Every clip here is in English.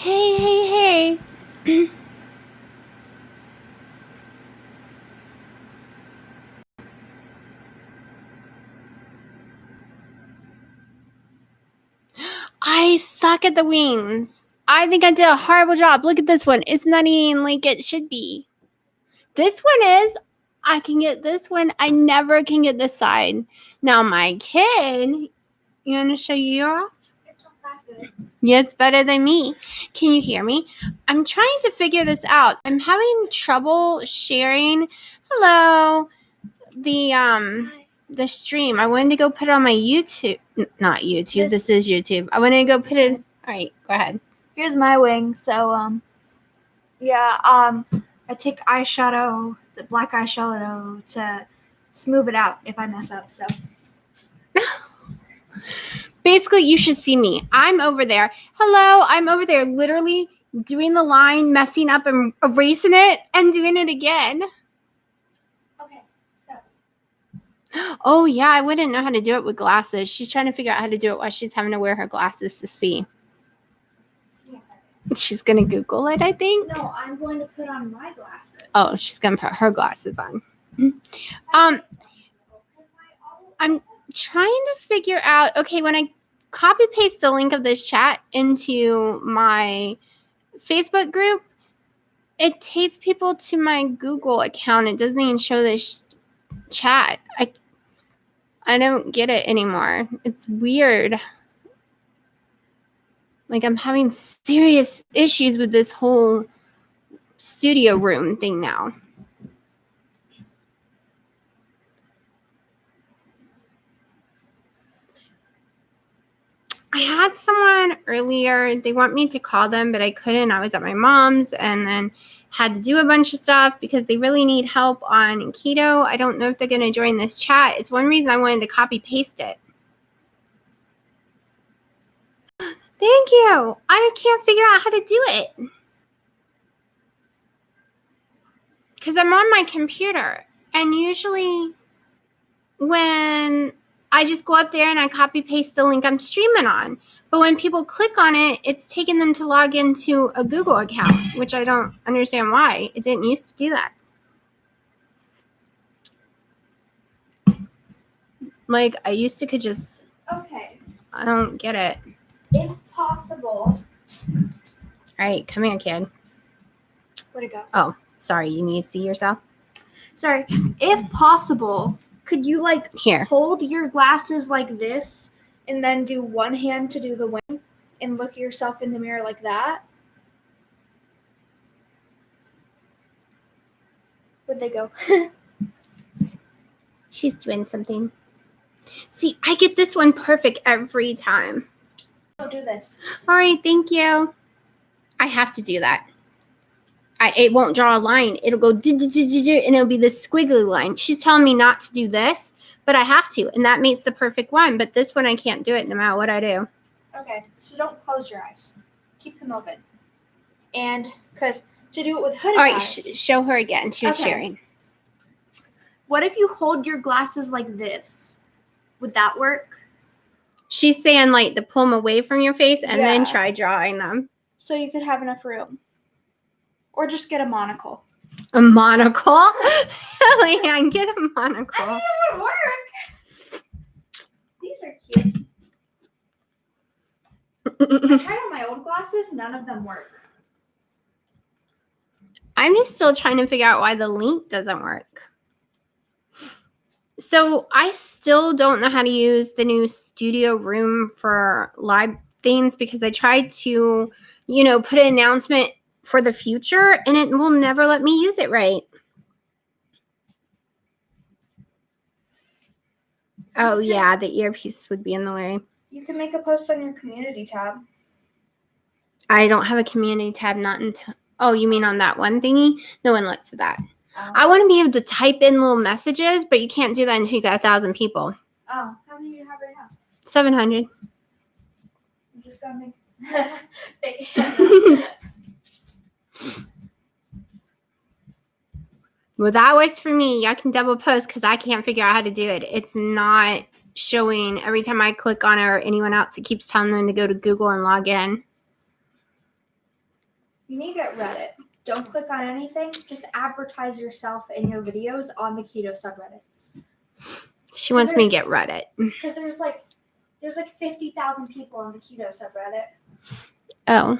Hey. I suck at the wings. I think I did a horrible job. Look at this one. It's not even like it should be. This one is. I can get this one. I never can get this side. Now my kid, you want to show you your off? It's not that good. Yeah, it's better than me. Can you hear me? I'm trying to figure this out. I'm having trouble sharing. Hello. The stream. I wanted to go put it on my YouTube. Not YouTube. This is YouTube. I wanted to go put it. All right, go ahead. Here's my wing. So I take eyeshadow, the black eyeshadow, to smooth it out if I mess up. So basically, you should see me. I'm over there. Hello, I'm over there, literally doing the line, messing up and erasing it, and doing it again. Okay, so. Oh yeah, I wouldn't know how to do it with glasses. She's trying to figure out how to do it while she's having to wear her glasses to see. Yes, she's gonna Google it, I think. No, I'm going to put on my glasses. Oh, she's gonna put her glasses on. I'm trying to figure out. Okay, when I copy paste the link of this chat into my Facebook group, it takes people to my Google account. It doesn't even show this chat. I don't get it anymore. It's weird. Like, I'm having serious issues with this whole studio room thing now. I had someone earlier. They want me to call them, but I couldn't. I was at my mom's and then had to do a bunch of stuff because they really need help on keto. I don't know if they're going to join this chat. It's one reason I wanted to copy paste it. Thank you. I can't figure out how to do it because I'm on my computer, and usually when I just go up there and I copy paste the link I'm streaming on. But when people click on it, it's taking them to log into a Google account, which I don't understand why. It didn't used to do that. Like, I used to could just... Okay. I don't get it. If possible... All right, come here, kid. Where'd it go? Oh, sorry. You need to see yourself? Sorry. If possible... Could you, like, here hold your glasses like this and then do one hand to do the wing and look at yourself in the mirror like that? Where'd they go? She's doing something. See, I get this one perfect every time. I'll do this. All right, thank you. I have to do that. It won't draw a line. It'll go and it'll be this squiggly line. She's telling me not to do this, but I have to, and that makes the perfect one. But this one I can't do it no matter what I do. Okay, so don't close your eyes. Keep them open. And because to do it with hooded eyes. All right, show her again. She was sharing. What if you hold your glasses like this? Would that work? She's saying like to pull them away from your face and then try drawing them. So you could have enough room. Or just get a monocle. A monocle? Leanne, get a monocle. I mean, it would work. These are cute. I tried on my old glasses. None of them work. I'm just still trying to figure out why the link doesn't work. So I still don't know how to use the new studio room for live things because I tried to, put an announcement for the future, and it will never let me use it right. Oh, yeah, the earpiece would be in the way. You can make a post on your community tab. I don't have a community tab, not until... Oh, you mean on that one thingy? No one looks at that. I want to be able to type in little messages, but you can't do that until you got 1,000 people. Oh, how many do you have right now? 700. You just got to make... Well, that works for me. I can double post because I can't figure out how to do it. It's not showing every time I click on it or anyone else. It keeps telling them to go to Google and log in. You need to get Reddit. Don't click on anything. Just advertise yourself and your videos on the keto subreddits. She wants me to get Reddit. Because there's like 50,000 people on the keto subreddit. Oh.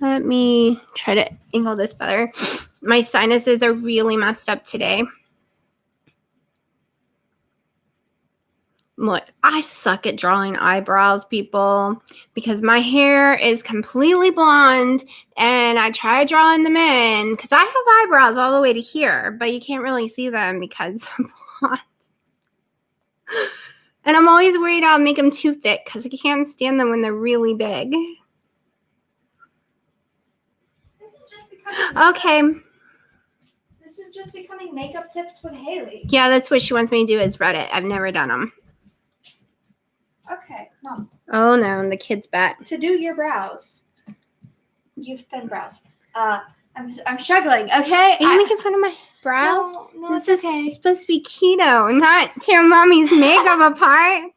Let me try to angle this better. My sinuses are really messed up today. Look, I suck at drawing eyebrows, people, because my hair is completely blonde, and I try drawing them in because I have eyebrows all the way to here, but you can't really see them because I'm blonde. And I'm always worried I'll make them too thick because I can't stand them when they're really big. Okay. This is just becoming makeup tips with Haley. Yeah, that's what she wants me to do is Reddit. I've never done them. Okay, Mom. Oh no, the kid's back. To do your brows, you have thin brows. I'm struggling. Okay. Are you making fun of my brows? No, this it's is okay. supposed to be keto, not tear mommy's makeup apart.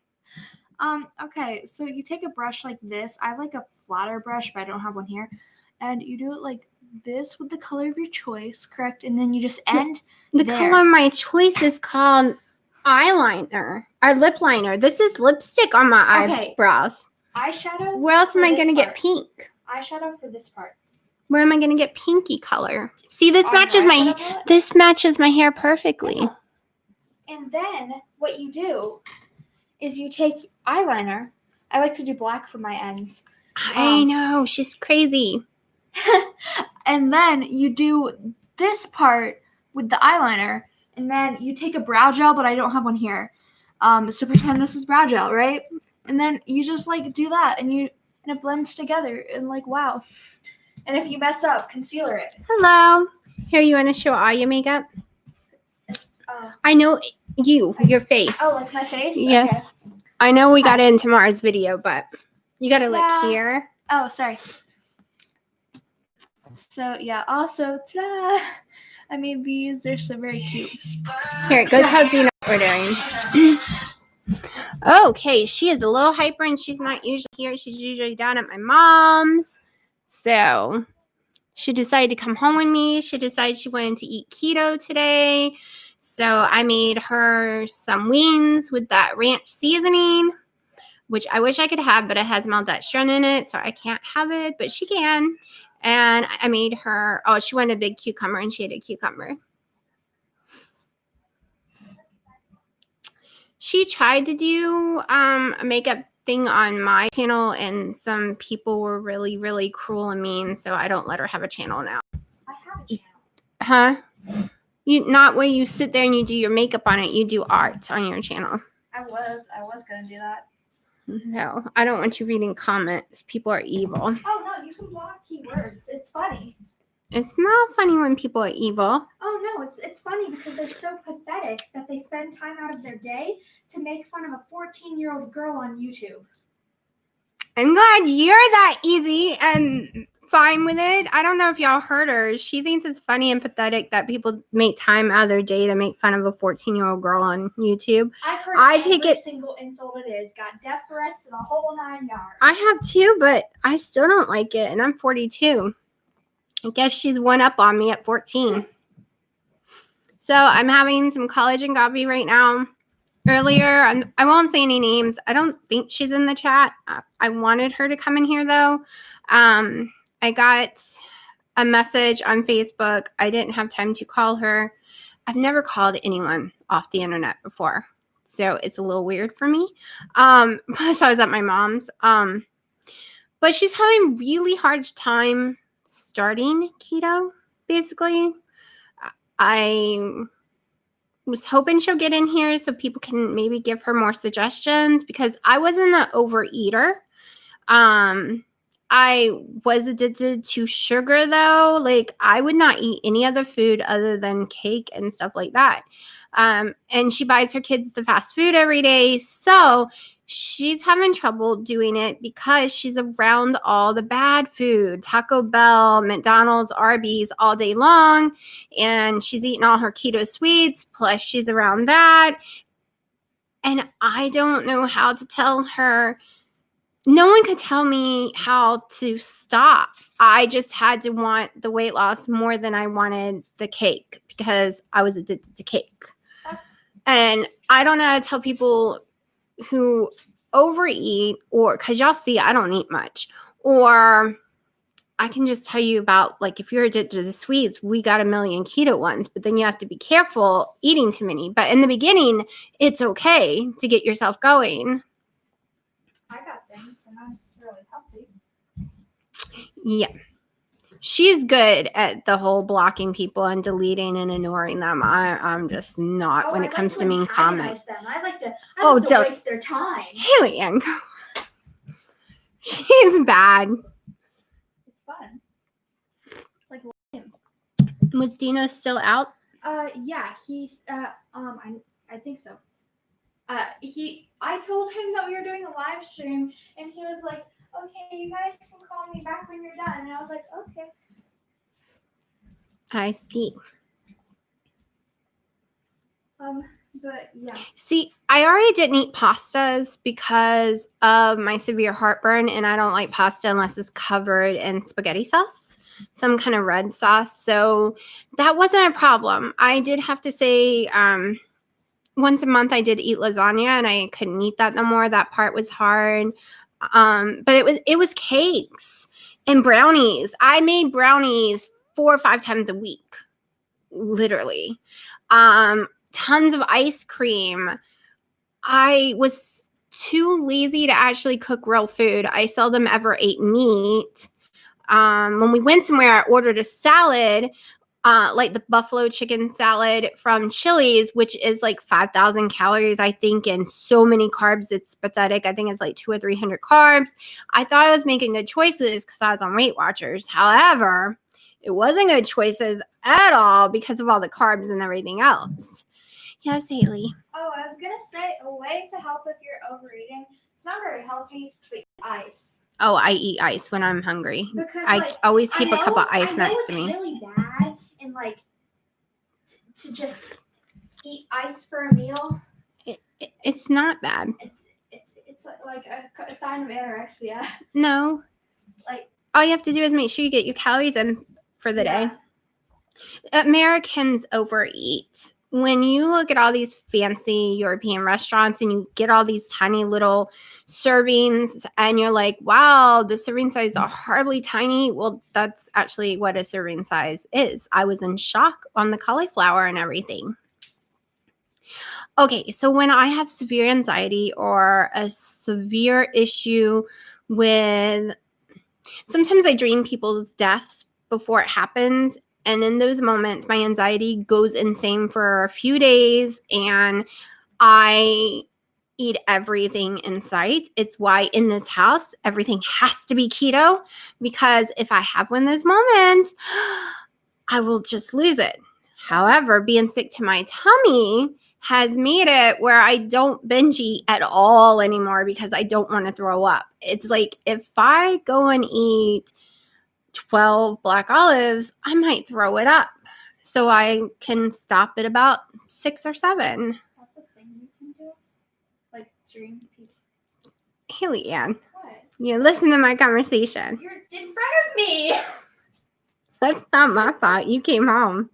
Okay. So you take a brush like this. I like a flatter brush, but I don't have one here. And you do it like this with the color of your choice, correct? And then you just end The there. color of my choice is called eyeliner or lip liner. This is lipstick on my eyebrows. Eyeshadow. Where else am I going to get pink? Eyeshadow for this part. Where am I going to get pinky color? See, this On matches your my eyeshadow palette? this matches my hair perfectly. Yeah. And then what you do is you take eyeliner. I like to do black for my ends. I know, she's crazy. And then you do this part with the eyeliner, and then you take a brow gel, but I don't have one here. So pretend this is brow gel, right? And then you just like do that, and it blends together, and like wow. And if you mess up, concealer it. Hello. Here, you want to show all your makeup? I know your face. Oh, like my face? Yes. Okay. I know we got it in tomorrow's video, but you got to look here. Oh, sorry. So, yeah. Also, ta-da! I made these. They're so very cute. Here, it goes how Dina ordering. Okay, she is a little hyper, and she's not usually here. She's usually down at my mom's. So she decided to come home with me. She decided she wanted to eat keto today. So I made her some wings with that ranch seasoning, which I wish I could have, but it has maltodextrin in it, so I can't have it, but she can. And I made her, she wanted a big cucumber, and she had a cucumber. She tried to do a makeup thing on my channel, and some people were really, really cruel and mean, so I don't let her have a channel now. I have a channel. Huh? Not where you sit there and you do your makeup on it. You do art on your channel. I was going to do that. No, I don't want you reading comments. People are evil. Oh, no, you can block keywords. It's funny. It's not funny when people are evil. Oh, no, it's funny because they're so pathetic that they spend time out of their day to make fun of a 14-year-old girl on YouTube. I'm glad you're that easy and fine with it. I don't know if y'all heard her. She thinks it's funny and pathetic that people make time out of their day to make fun of a 14-year-old girl on YouTube. I've heard every single insult it is. Got death threats and the whole 9 yards. I have too, but I still don't like it, and I'm 42. I guess she's one up on me at 14. So I'm having some collagen coffee right now. Earlier, I won't say any names. I don't think she's in the chat. I wanted her to come in here, though. I got a message on Facebook. I didn't have time to call her. I've never called anyone off the internet before, so it's a little weird for me. Plus, I was at my mom's. But she's having really hard time starting keto, basically. I was hoping she'll get in here so people can maybe give her more suggestions, because I wasn't an overeater. I was addicted to sugar, though. Like, I would not eat any other food other than cake and stuff like that. And she buys her kids the fast food every day. So she's having trouble doing it because she's around all the bad food, Taco Bell, McDonald's, Arby's all day long. And she's eating all her keto sweets, plus she's around that. And I don't know how to tell her no one could tell me how to stop. I just had to want the weight loss more than I wanted the cake because I was addicted to cake. And I don't know how to tell people who overeat, or because y'all see I don't eat much, or I can just tell you about, like, if you're addicted to sweets, we got a million keto ones, but then you have to be careful eating too many. But in the beginning, it's okay to get yourself going. I got things and not necessarily healthy. Yeah. She's good at the whole blocking people and deleting and ignoring them. I'm just not when it comes to mean comments. Them. I like to waste their time. Haley Ann. She's bad. It's fun. It's like him. Was Dino still out? Yeah, he's I think so. I told him that we were doing a live stream, and he was like, "Okay, you guys can call me back when you're done." And I was like, "Okay." I see. But yeah. See, I already didn't eat pastas because of my severe heartburn, and I don't like pasta unless it's covered in spaghetti sauce, some kind of red sauce. So that wasn't a problem. I did have to say, once a month I did eat lasagna, and I couldn't eat that no more. That part was hard. But it was cakes and brownies. I made brownies 4 or 5 times a week, literally. Tons of ice cream. I was too lazy to actually cook real food. I seldom ever ate meat. When we went somewhere, I ordered a salad, like the buffalo chicken salad from Chili's, which is like 5,000 calories, I think, and so many carbs. It's pathetic. I think it's like 200 or 300 carbs. I thought I was making good choices because I was on Weight Watchers. However, it wasn't good choices at all because of all the carbs and everything else. Yes, Haley. Oh, I was gonna say a way to help if you're overeating. It's not very healthy, but ice. Oh, I eat ice when I'm hungry. Because, I always keep a cup of ice next to me. It's really bad, and like to just eat ice for a meal. It's not bad. It's like a sign of anorexia. No. Like, all you have to do is make sure you get your calories in for the day. Americans overeat. When you look at all these fancy European restaurants and you get all these tiny little servings and you're like, wow, the serving size are horribly tiny. Well, that's actually what a serving size is. I was in shock on the cauliflower and everything. Okay, so when I have severe anxiety or a severe issue with, sometimes I dream people's deaths before it happens. And in those moments, my anxiety goes insane for a few days and I eat everything in sight. It's why in this house, everything has to be keto, because if I have one of those moments, I will just lose it. However, being sick to my tummy has made it where I don't binge eat at all anymore because I don't want to throw up. It's like if I go and eat 12 black olives, I might throw it up. So I can stop at about 6 or 7. That's a thing you can do? Like dream people? Haley Ann. What? You listen to my conversation. You're in front of me. That's not my fault. You came home.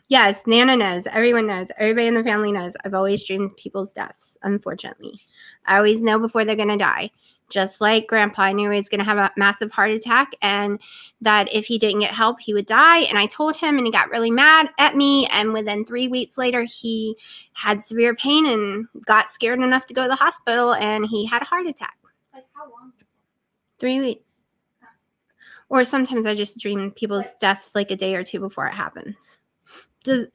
Yes, Nana knows. Everyone knows. Everybody in the family knows. I've always dreamed people's deaths, unfortunately. I always know before they're going to die. Just like Grandpa, I knew he was going to have a massive heart attack and that if he didn't get help, he would die. And I told him and he got really mad at me. And within 3 weeks later, he had severe pain and got scared enough to go to the hospital and he had a heart attack. Like how long? 3 weeks. Or sometimes I just dream people's deaths like a day or two before it happens.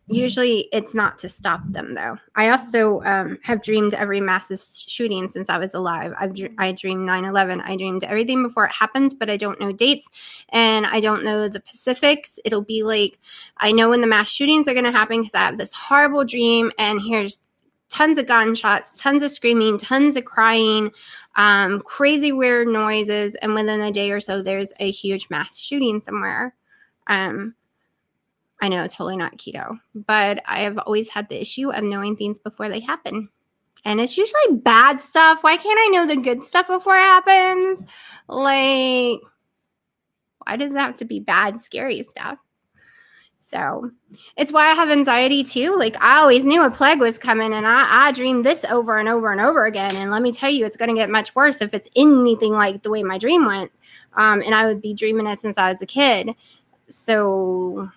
Usually it's not to stop them, though. I also have dreamed every massive shooting since I was alive. I dreamed 9/11. I dreamed everything before it happens, but I don't know dates and I don't know the specifics. It'll be like I know when the mass shootings are going to happen because I have this horrible dream and here's tons of gunshots, tons of screaming, tons of crying, crazy weird noises, and within a day or so there's a huge mass shooting somewhere. I know, totally not keto, but I have always had the issue of knowing things before they happen. And it's usually bad stuff. Why can't I know the good stuff before it happens? Like, why does it have to be bad, scary stuff? So it's why I have anxiety too. Like, I always knew a plague was coming, and I dreamed this over and over and over again. And let me tell you, it's going to get much worse if it's anything like the way my dream went. And I would be dreaming it since I was a kid. So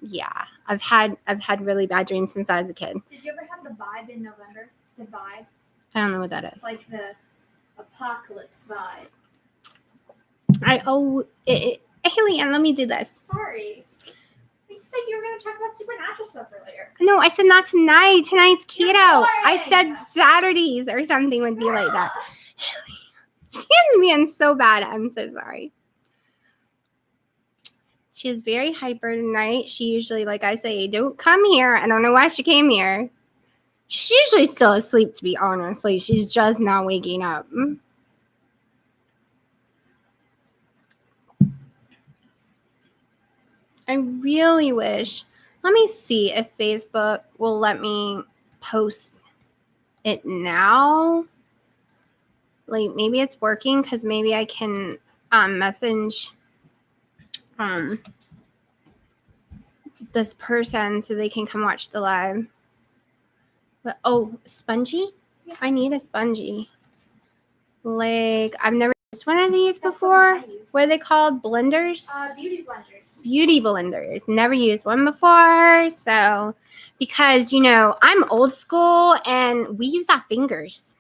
yeah, I've had really bad dreams since I was a kid. Did you ever have the vibe in November? The vibe? I don't know what that is. Like the apocalypse vibe. Haley, and let me do this. Sorry. You said you were going to talk about supernatural stuff earlier. No, I said not tonight. Tonight's keto. I said Saturdays or something would be like that. Haley, she is being so bad. I'm so sorry. She is very hyper tonight. She usually, like I say, don't come here. I don't know why she came here. She's usually still asleep, to be honest. Like, she's just now waking up. I really wish. Let me see if Facebook will let me post it now. Like, maybe it's working because maybe I can message this person so they can come watch the live. But spongy? Yeah. I need a spongy. Like, I've never used one of these before. What are they called? Blenders? Beauty blenders. Beauty blenders. Never used one before. So, because, I'm old school and we use our fingers.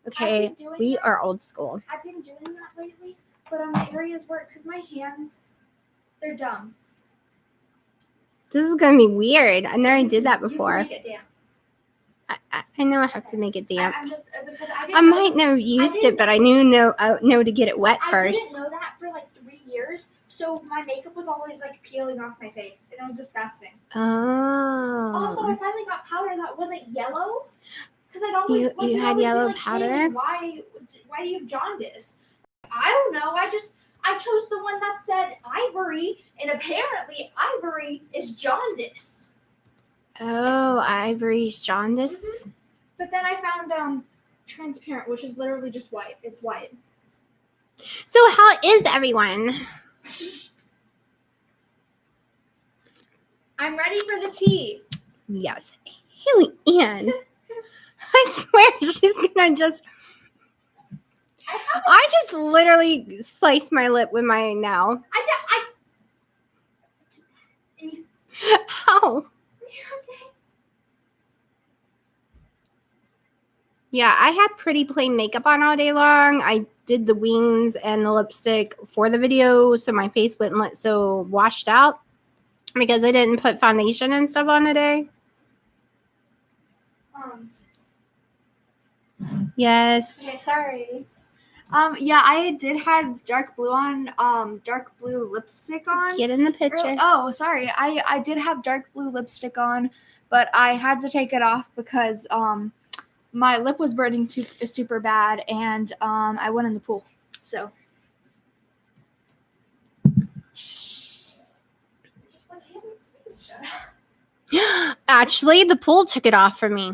Okay? We are old school. I've been doing that lately, but on the areas where, because my hands, they're dumb. This is going to be weird. I never did that before. You can make it damp. I know I have to make it damp. I'm just, because I might never used it, but I know to get it wet first. I didn't know that for like 3 years, so my makeup was always like peeling off my face, and it was disgusting. Oh. Also, I finally got powder that wasn't yellow, because I'd always you had yellow powder. Hey, why do you have jaundice? I don't know. I chose the one that said ivory, and apparently ivory is jaundice. Oh, ivory's jaundice. Mm-hmm. But then I found transparent, which is literally just white. It's white. So how is everyone? I'm ready for the tea. Yes. Haley Ann. I swear she's gonna just... I just literally sliced my lip with my nail. How? Okay. Yeah, I had pretty plain makeup on all day long. I did the wings and the lipstick for the video, so my face wouldn't look so washed out because I didn't put foundation and stuff on today. Yes. Okay, sorry. Yeah, I did have dark blue lipstick on. Get in the picture. Sorry. I did have dark blue lipstick on, but I had to take it off because my lip was burning super bad, and I went in the pool. So. Actually, the pool took it off for me.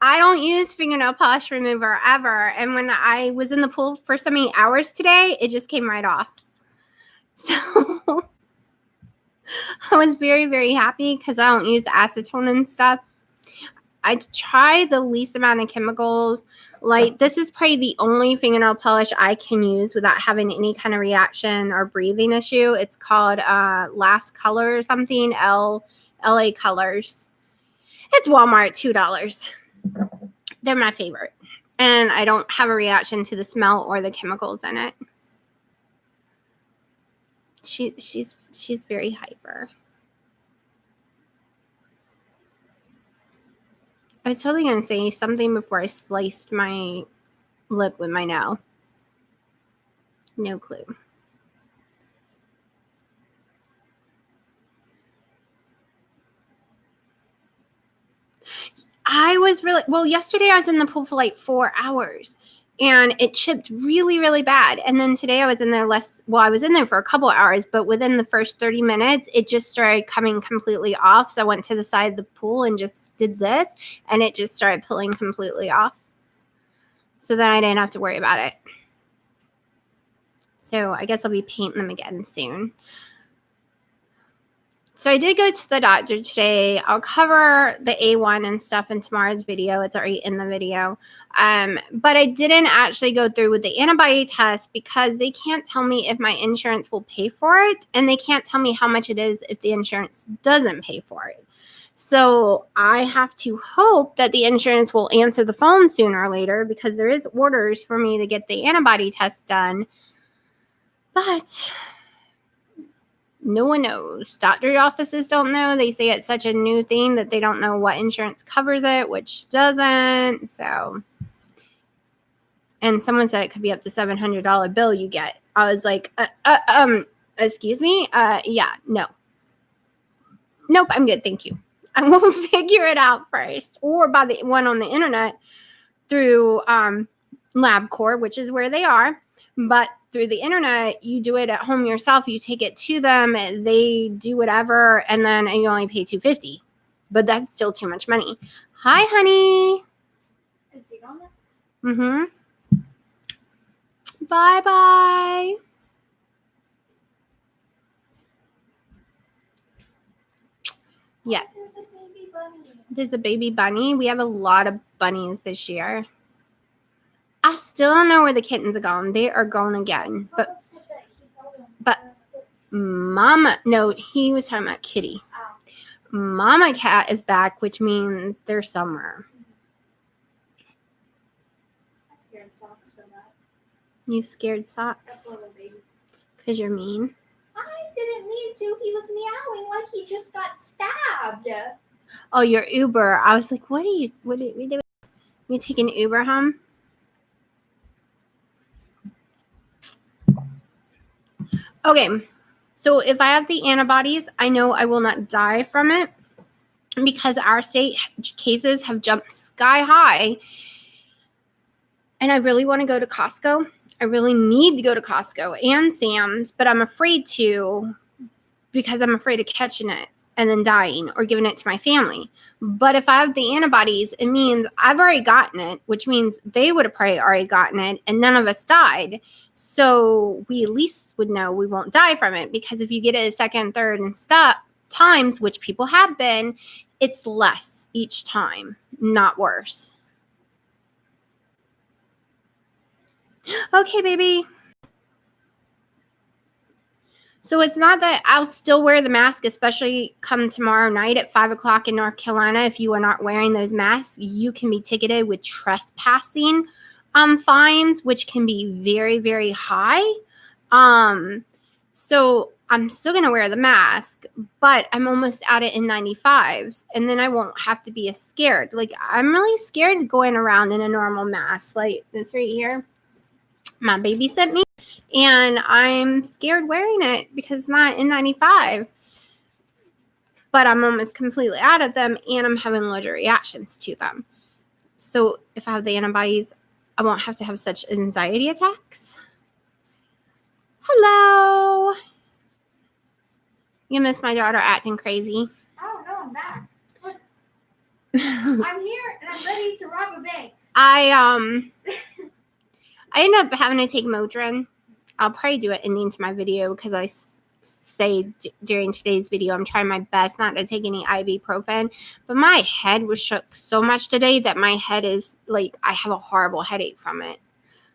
I don't use fingernail polish remover ever. And when I was in the pool for so many hours today, it just came right off. So I was very, very happy because I don't use acetone and stuff. I try the least amount of chemicals. Like, this is probably the only fingernail polish I can use without having any kind of reaction or breathing issue. It's called Last Color or something, LA Colors. It's Walmart, $2. They're my favorite. And I don't have a reaction to the smell or the chemicals in it. She's very hyper. I was totally going to say something before I sliced my lip with my nail. No clue. Yesterday I was in the pool for like 4 hours and it chipped really, really bad. And then today I was in there I was in there for a couple hours, but within the first 30 minutes, it just started coming completely off. So I went to the side of the pool and just did this, and it just started pulling completely off. So then I didn't have to worry about it. So I guess I'll be painting them again soon. So I did go to the doctor today. I'll cover the A1 and stuff in tomorrow's video. It's already in the video. But I didn't actually go through with the antibody test because they can't tell me if my insurance will pay for it. And they can't tell me how much it is if the insurance doesn't pay for it. So I have to hope that the insurance will answer the phone sooner or later because there is orders for me to get the antibody test done. But no one knows. Doctor's offices don't know. They say it's such a new thing that they don't know what insurance covers it, which doesn't. So, and someone said it could be up to $700 bill you get. I was like, excuse me? Yeah, no. Nope, I'm good. Thank you. I will figure it out first, or by the one on the internet through LabCorp, which is where they are. But through the internet, you do it at home yourself. You take it to them, and they do whatever, and then you only pay $250. But that's still too much money. Hi, honey. Is he on there? Mm-hmm. Bye-bye. Yeah. There's a baby bunny. There's a baby bunny. We have a lot of bunnies this year. I still don't know where the kittens are gone. They are gone again. But Mama, no, he was talking about Kitty. Oh. Mama cat is back, which means they're somewhere. I scared socks so much. You scared socks? Because you're mean? I didn't mean to. He was meowing like he just got stabbed. Oh, your Uber. I was like, what are you taking Uber home? Okay, so if I have the antibodies, I know I will not die from it because our state cases have jumped sky high. And I really want to go to Costco. I really need to go to Costco and Sam's, but I'm afraid to because I'm afraid of catching it and then dying or giving it to my family. But if I have the antibodies, it means I've already gotten it, which means they would have probably already gotten it and none of us died. So we at least would know we won't die from it because if you get it a second, third, and times, which people have been, it's less each time, not worse. Okay, baby. So it's not that I'll still wear the mask, especially come tomorrow night at 5 o'clock in North Carolina. If you are not wearing those masks, you can be ticketed with trespassing fines, which can be very, very high. So I'm still going to wear the mask, but I'm almost out of N95s, and then I won't have to be as scared. Like, I'm really scared going around in a normal mask like this right here. My baby sent me. And I'm scared wearing it because it's not N95. But I'm almost completely out of them and I'm having allergic reactions to them. So if I have the antibodies, I won't have to have such anxiety attacks. Hello. You miss my daughter acting crazy. Oh, no, I'm back. Look. I'm here and I'm ready to rob a bank. I ended up having to take Motrin. I'll probably do an ending to my video because I say during today's video I'm trying my best not to take any ibuprofen. But my head was shook so much today that my head is like I have a horrible headache from it.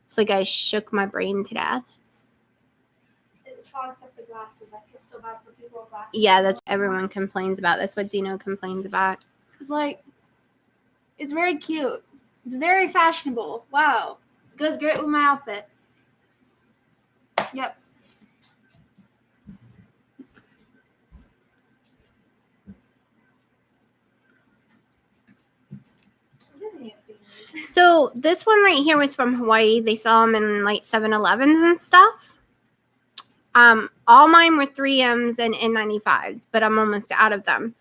It's like I shook my brain to death. It fogs up the glasses. I feel so bad for people with glasses. Yeah, that's everyone complains about. That's what Dino complains about. Because, like, it's very cute. It's very fashionable. Wow. Goes great with my outfit. Yep. So this one right here was from Hawaii. They sell them in like 7-Elevens and stuff. All mine were 3Ms and N95s, but I'm almost out of them.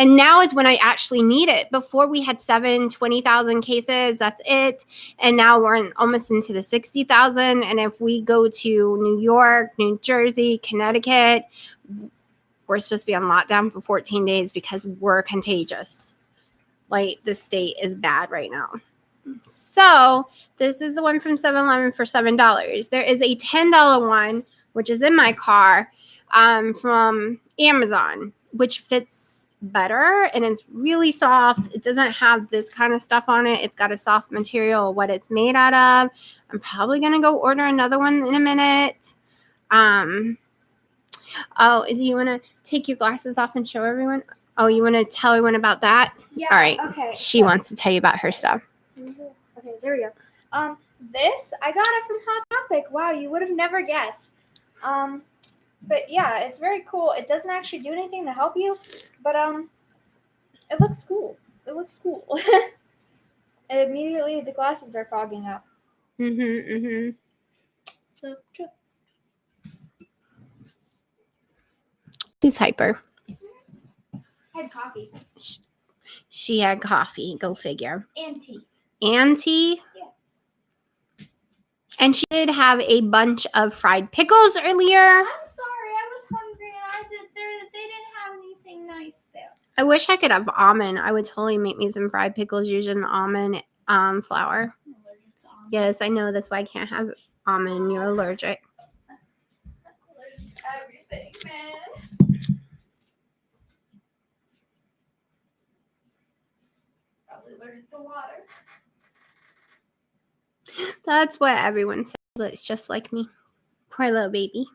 And now is when I actually need it. Before we had 20,000 cases. That's it. And now we're almost into the 60,000. And if we go to New York, New Jersey, Connecticut, we're supposed to be on lockdown for 14 days because we're contagious. Like the state is bad right now. So this is the one from 7-Eleven for $7. There is a $10 one, which is in my car, from Amazon, which fits better and it's really soft. It doesn't have this kind of stuff on it. It's got a soft material, what it's made out of. I'm probably gonna go order another one in a minute. Oh, do you want to take your glasses off and show everyone? Oh, you want to tell everyone about that? Yeah. All right. Okay. She wants to tell you about her stuff. Okay, there we go. This I got it from Hot Topic. Wow, you would have never guessed. But yeah, it's very cool. It doesn't actually do anything to help you, but it looks cool. It looks cool. And immediately the glasses are fogging up. So true. She's hyper. I had coffee. She had coffee. Go figure. And tea. And tea? Yeah. And she did have a bunch of fried pickles earlier. I'm sorry, I was hungry and they didn't have anything nice there. I wish I could have almond. I would totally make me some fried pickles using almond flour. I'm allergic to almonds. Yes, I know. That's why I can't have almond. You're allergic. I'm allergic to everything, man. Probably allergic to water. That's what everyone says. It's just like me. Poor little baby.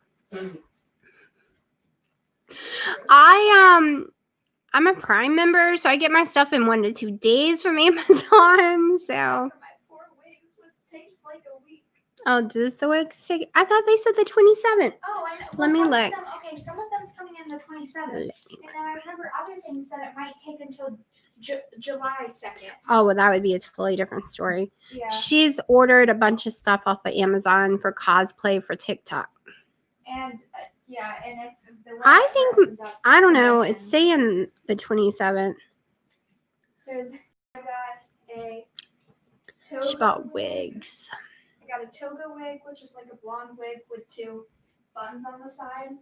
I'm a Prime member, so I get my stuff in 1 to 2 days from Amazon. So. My poor wigs would taste like a week. Oh, does the wigs take? I thought they said the 27th. Oh, I know. Let me look. Some of them's coming in the 27th. And then I remember other things that it might take until July 2nd. Oh, well, that would be a totally different story. Yeah. She's ordered a bunch of stuff off of Amazon for cosplay for TikTok. And yeah, and if the I think, I don't know, it's saying the 27th. Because I got a toga She bought wig. wigs. I got a toga wig, which is like a blonde wig with 2 buttons on the side.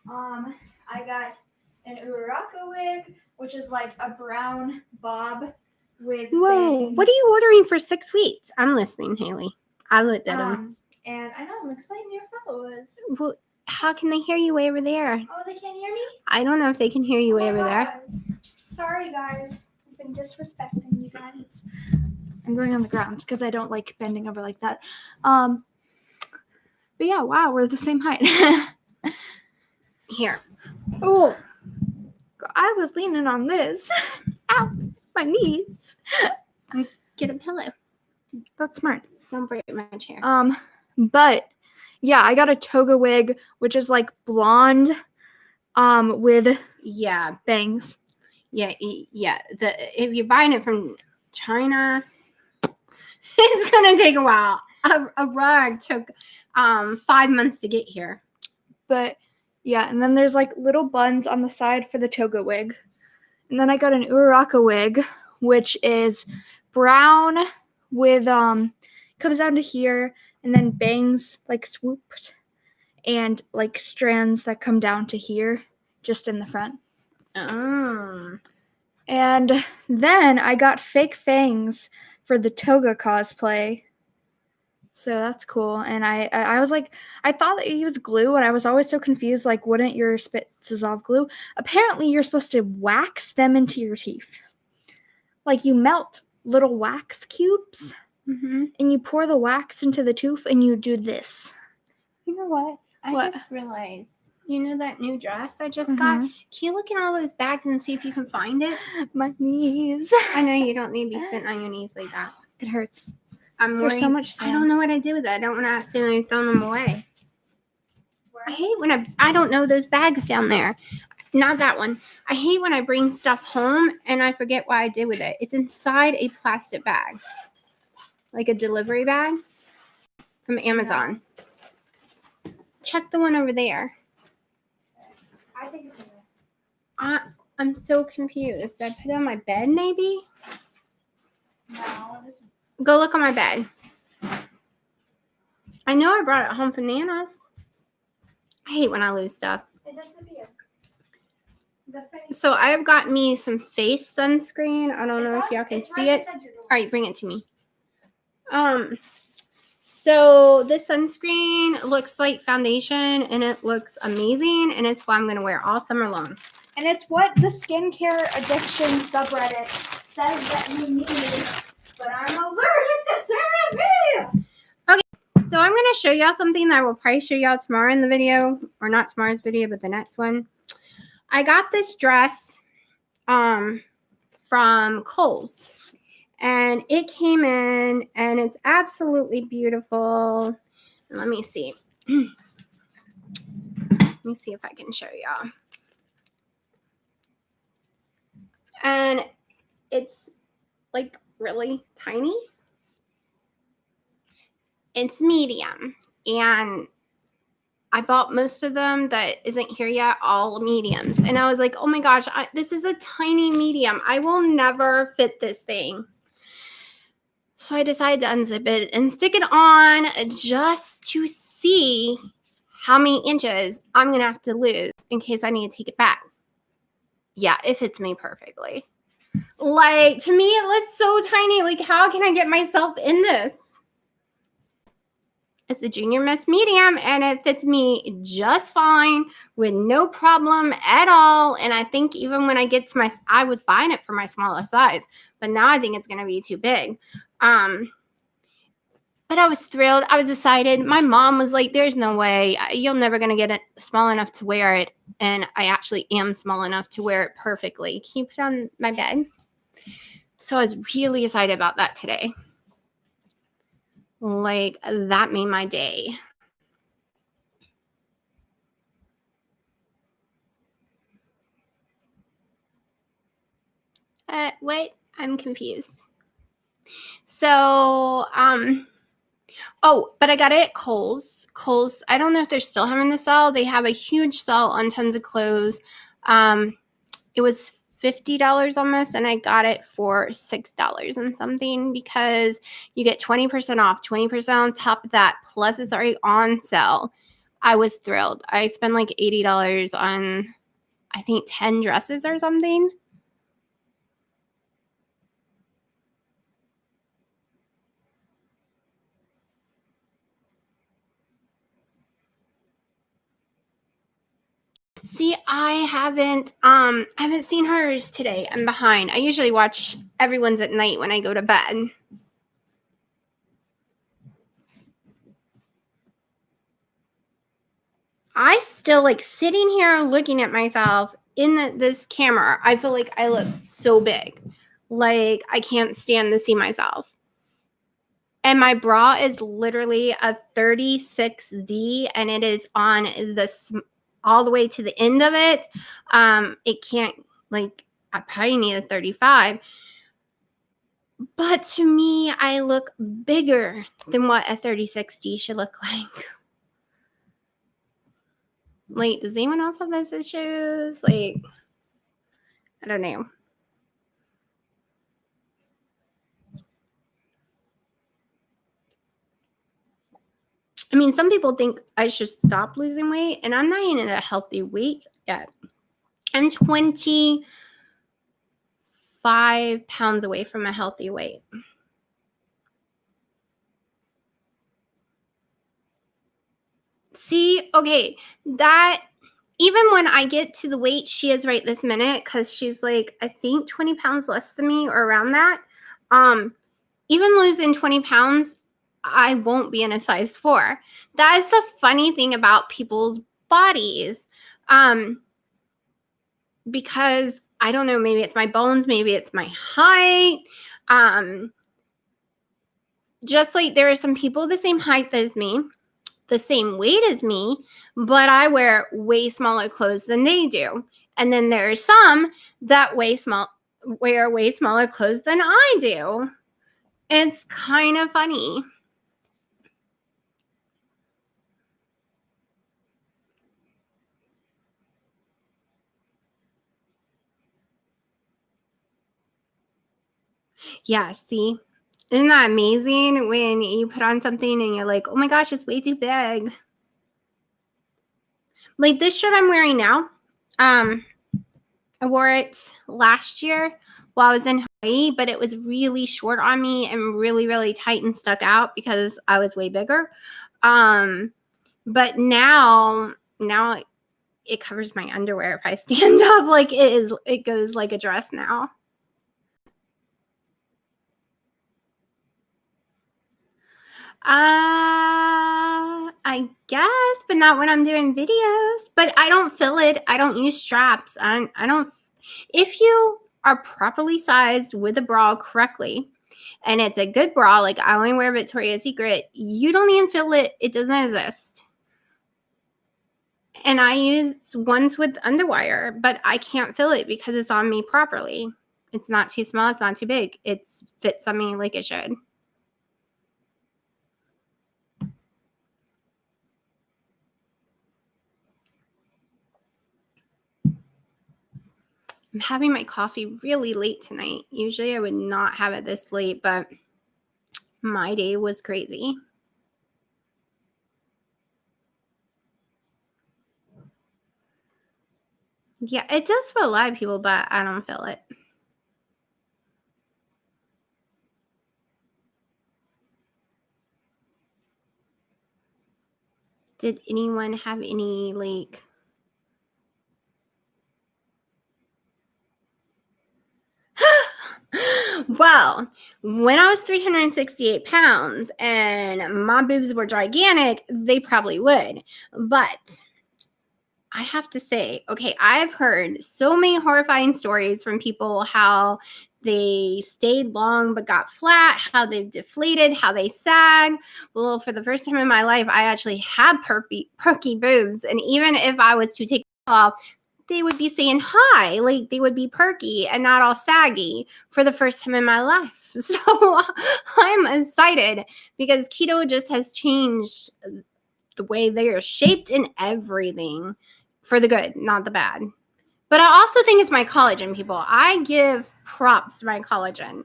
I got an Uraraka wig, which is like a brown bob with Whoa, bangs. what are you ordering for 6 weeks? I'm listening, Haley. I looked at them. And I know, I'm explaining to your followers. Well, how can they hear you way over there? Oh, they can't hear me? I don't know if they can hear you Oh way my over there. God. Sorry, guys. I've been disrespecting you guys. I'm going on the ground because I don't like bending over like that. But yeah, wow, we're the same height. Here. Oh, I was leaning on this. Ow, my knees. Get a pillow. That's smart. Don't break my chair. But yeah, I got a toga wig, which is like blonde, with Yeah. bangs. Yeah. If you're buying it from China, it's gonna take a while. A rug took 5 months to get here. But yeah, and then there's like little buns on the side for the toga wig. And then I got an Uraraka wig, which is brown with comes down to here and then bangs like swooped and like strands that come down to here just in the front. Oh. And then I got fake fangs for the toga cosplay. So that's cool. And I was like, I thought that he was glue, and I was always so confused, like, wouldn't your spit dissolve glue? Apparently, you're supposed to wax them into your teeth. Like, you melt little wax cubes, and you pour the wax into the tooth, and you do this. You know what? What? I just realized. You know that new dress I just got? Can you look in all those bags and see if you can find it? My knees. I know you don't need to be sitting on your knees like that. It hurts. I'm There's worried. so much I sand. don't know what I do with it. I don't want to accidentally throw them away. I hate when I don't know those bags down there. Not that one. I hate when I bring stuff home and I forget what I did with it. It's inside a plastic bag. Like a delivery bag from Amazon. Yeah. Check the one over there. I think it's in there. I'm so confused. Did I put it on my bed maybe? No, this is... Go look on my bed. I know I brought it home from Nana's. I hate when I lose stuff. It disappeared. The face. So I've got me some face sunscreen. I don't know if y'all can see it. right, bring it to me. So this sunscreen looks like foundation and it looks amazing, and it's what I'm going to wear all summer long. And it's what the skincare addiction subreddit says that you need, but I'm allergic to CeraVe. Okay, so I'm going to show y'all something that I will probably show y'all tomorrow in the video, or not tomorrow's video, but the next one. I got this dress from Kohl's. And it came in, and it's absolutely beautiful. Let me see. Let me see if I can show y'all. And it's like really tiny. It's medium. And I bought most of them that isn't here yet, all mediums. And I was like, oh my gosh, this is a tiny medium. I will never fit this thing. So I decided to unzip it and stick it on just to see how many inches I'm going to have to lose in case I need to take it back. Yeah, it fits me perfectly. Like, to me, it looks so tiny. Like, how can I get myself in this? It's a Junior Miss medium, and it fits me just fine with no problem at all. And I think even when I get to I was buying it for my smaller size, but now I think it's going to be too big. But I was thrilled. I was excited. My mom was like, there's no way. You're never going to get it small enough to wear it. And I actually am small enough to wear it perfectly. Can you put it on my bed? So I was really excited about that today. Like, that made my day. Wait, I'm confused. So, oh, but I got it at Kohl's. Kohl's, I don't know if they're still having the sale. They have a huge sale on tons of clothes. It was $50 almost, and I got it for $6 and something because you get 20% off, 20% on top of that, plus it's already on sale. I was thrilled. I spent like $80 on, I think, 10 dresses or something. See, I haven't seen hers today. I'm behind. I usually watch everyone's at night when I go to bed. I still like sitting here looking at myself in this camera. I feel like I look so big. Like, I can't stand to see myself. And my bra is literally a 36D, and it is on this all the way to the end of it. It can't, like, I probably need a 35. But to me, I look bigger than what a 36D should look like. Like, does anyone else have those issues? Like, I don't know. I mean, some people think I should stop losing weight, and I'm not even at a healthy weight yet. I'm 25 pounds away from a healthy weight. See, okay, that even when I get to the weight she is right this minute, because she's like, I think 20 pounds less than me or around that, even losing 20 pounds, I won't be in a size 4. That is the funny thing about people's bodies. Because I don't know, maybe it's my bones, maybe it's my height. Just like there are some people the same height as me, the same weight as me, but I wear way smaller clothes than they do. And then there are some that wear way smaller clothes than I do. It's kind of funny. Yeah, see? Isn't that amazing when you put on something and you're like, oh my gosh, it's way too big. Like this shirt I'm wearing now, I wore it last year while I was in Hawaii, but it was really short on me and really, really tight and stuck out because I was way bigger. But now it covers my underwear if I stand up. Like it goes like a dress now. I guess, but not when I'm doing videos. But I don't fill it. I don't use straps. I don't. If you are properly sized with a bra correctly, and it's a good bra, like I only wear Victoria's Secret, you don't even fill it. It doesn't exist. And I use ones with underwire, but I can't fill it because it's on me properly. It's not too small. It's not too big. It fits on me like it should. I'm having my coffee really late tonight. Usually I would not have it this late, but my day was crazy. Yeah, it does for a lot of people, but I don't feel it. Did anyone have any like well, when I was 368 pounds and my boobs were gigantic, they probably would. But I have to say, okay, I've heard so many horrifying stories from people how they stayed long but got flat, how they've deflated, how they sag. Well, for the first time in my life, I actually had perky boobs. And even if I was to take off, they would be saying hi, like they would be perky and not all saggy for the first time in my life. So I'm excited because keto just has changed the way they are shaped and everything for the good, not the bad. But I also think it's my collagen, people. I give props to my collagen.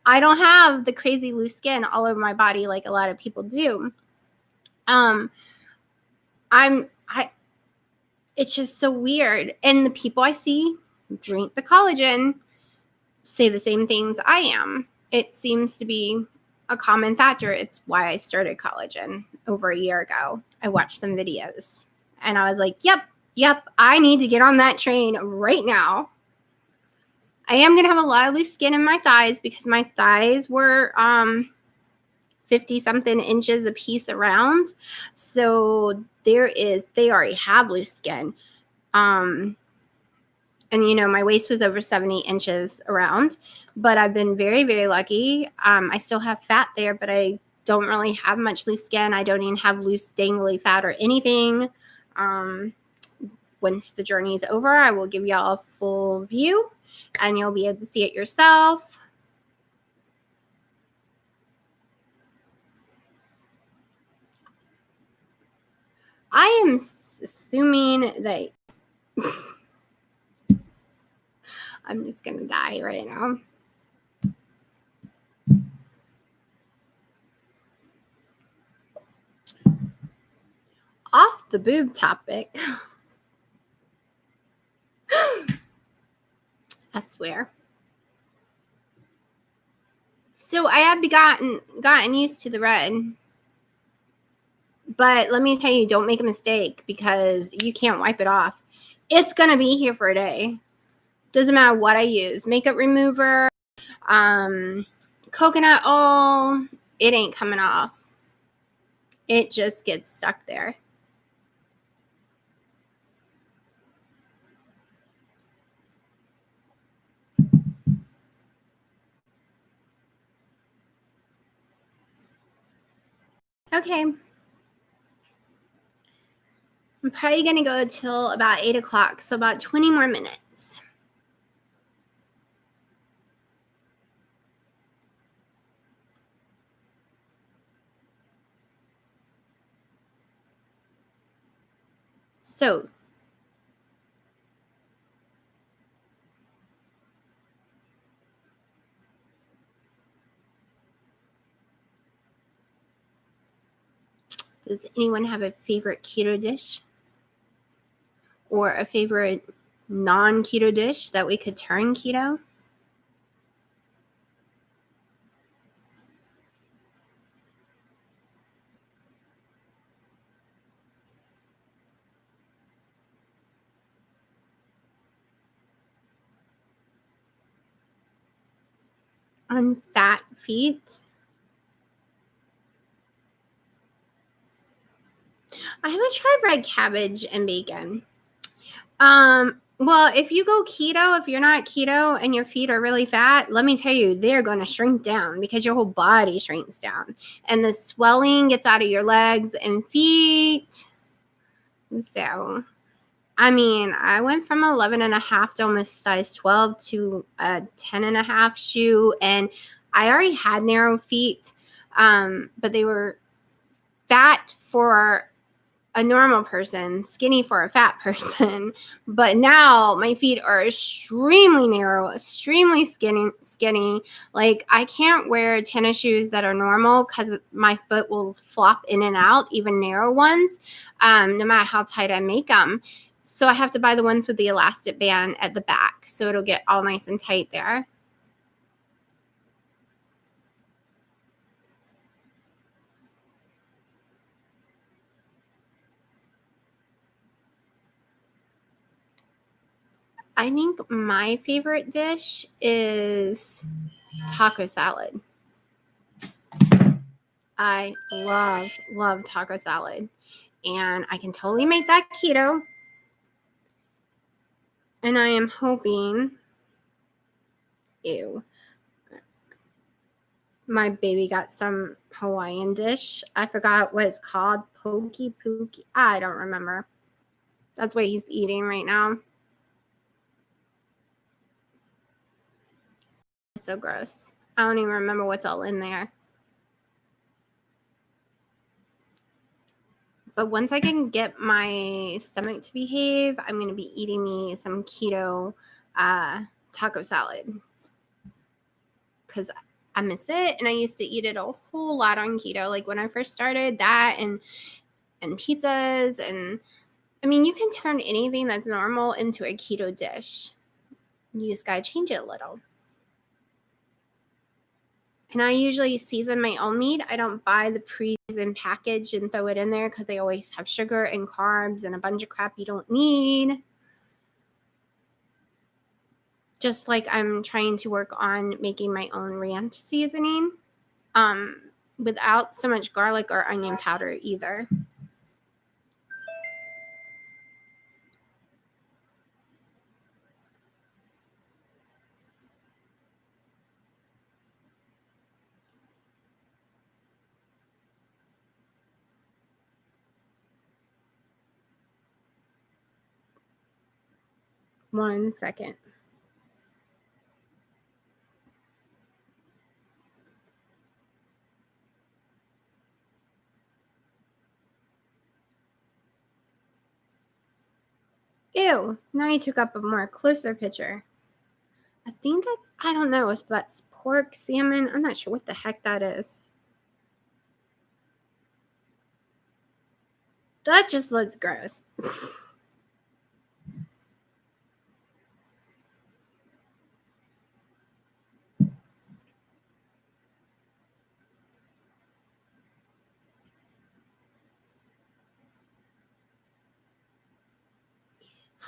I don't have the crazy loose skin all over my body like a lot of people do. It's just so weird. And the people I see drink the collagen say the same things I am. It seems to be a common factor. It's why I started collagen over a year ago. I watched some videos and I was like, yep, I need to get on that train right now. I am going to have a lot of loose skin in my thighs because my thighs were 50 something inches a piece around. So they already have loose skin. And my waist was over 70 inches around, but I've been very, very lucky. I still have fat there, but I don't really have much loose skin. I don't even have loose dangly fat or anything. Once the journey is over, I will give y'all a full view and you'll be able to see it yourself. I am assuming that I'm just going to die right now. Off the boob topic. I swear. So I have gotten used to the red. But let me tell you, don't make a mistake because you can't wipe it off. It's going to be here for a day. Doesn't matter what I use. Makeup remover, coconut oil, it ain't coming off. It just gets stuck there. Okay. I'm probably going to go till about 8 o'clock, so about 20 more minutes. So, does anyone have a favorite keto dish? Or a favorite non-keto dish that we could turn keto? on fat feet. I haven't tried red cabbage and bacon. Well, if you go keto, if you're not keto and your feet are really fat, let me tell you, they're going to shrink down because your whole body shrinks down and the swelling gets out of your legs and feet. So, I mean, I went from 11 and a half to almost size 12 to a 10 and a half shoe. And I already had narrow feet, but they were fat for a normal person, skinny for a fat person. But now my feet are extremely narrow, extremely skinny. Like I can't wear tennis shoes that are normal because my foot will flop in and out, even narrow ones, no matter how tight I make them. So I have to buy the ones with the elastic band at the back. So it'll get all nice and tight there. I think my favorite dish is taco salad. I love taco salad. And I can totally make that keto. And I am hoping, my baby got some Hawaiian dish. I forgot what it's called. Poke. I don't remember. That's what he's eating right now. It's so gross. I don't even remember what's all in there. But once I can get my stomach to behave, I'm going to be eating me some keto taco salad. Because I miss it. And I used to eat it a whole lot on keto. Like when I first started, that and pizzas. And I mean, you can turn anything that's normal into a keto dish. You just got to change it a little. And I usually season my own meat. I don't buy the pre-seasoned package and throw it in there because they always have sugar and carbs and a bunch of crap you don't need. Just like I'm trying to work on making my own ranch seasoning without so much garlic or onion powder either. One second. Ew, now you took up a more closer picture. I think I don't know if that's pork, salmon. I'm not sure what the heck that is. That just looks gross.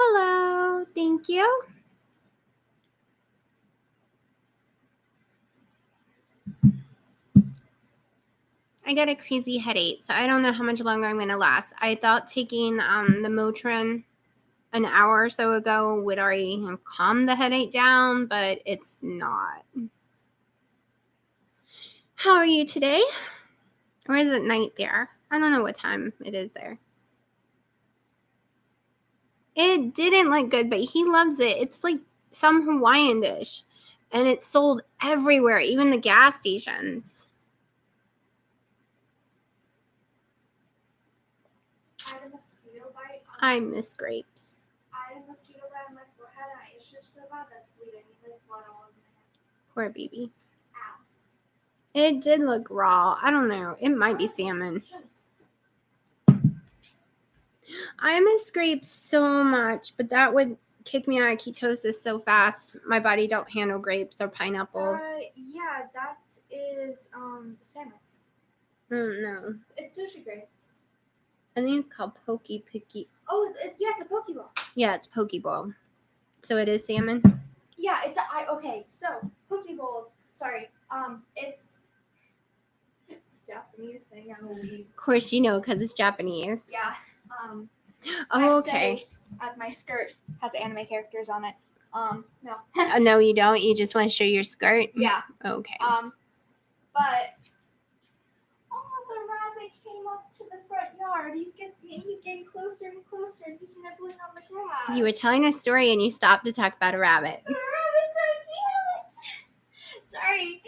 Hello, thank you. I got a crazy headache, so I don't know how much longer I'm going to last. I thought taking the Motrin an hour or so ago would already calm the headache down, but it's not. How are you today? Or is it night there? I don't know what time it is there. It didn't look good, but he loves it. It's like some Hawaiian dish, and it's sold everywhere, even the gas stations. I had a mosquito bite. I miss grapes. I had a mosquito bite on my forehead and I itched so bad that's bleeding. There's blood all over my hands. Poor baby. Ow. It did look raw. I don't know. It might be salmon. I miss grapes so much, but that would kick me out of ketosis so fast. My body don't handle grapes or pineapple. Yeah, that is salmon. No. It's sushi grape. I think it's called Pokey. Oh, yeah, it's a Pokeball. Yeah, it's Pokeball. So it is salmon? Yeah, okay, so Pokeballs. Sorry. It's Japanese thing. I'm a weeb. Of course, you know, because it's Japanese. Yeah. Oh, okay. As my skirt has anime characters on it. No. No, you don't. You just want to show your skirt. Yeah. Okay. But the rabbit came up to the front yard. He's getting closer and closer. He's nibbling on the grass. You were telling a story and you stopped to talk about a rabbit. The rabbit's so cute. Sorry.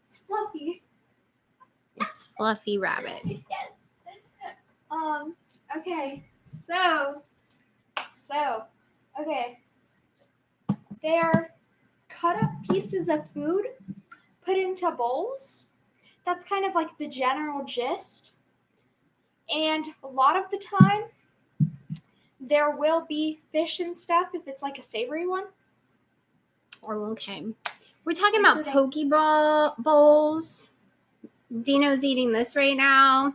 It's fluffy. It's Fluffy Rabbit. Yes. Okay. So, okay. They are cut up pieces of food put into bowls. That's kind of like the general gist. And a lot of the time, there will be fish and stuff if it's like a savory one. Oh, okay. We're talking about Pokeball bowls. Dino's eating this right now.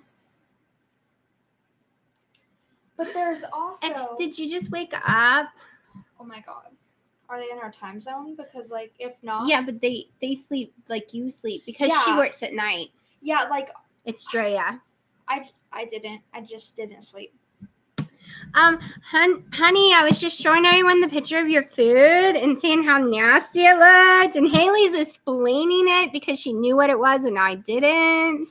But there's also... And did you just wake up? Oh my god. Are they in our time zone? Because, like, if not... Yeah, but they sleep like you sleep because she works at night. Yeah, like... It's Drea. I didn't. I just didn't sleep. Honey, I was just showing everyone the picture of your food and saying how nasty it looked. And Haley's explaining it because she knew what it was and I didn't.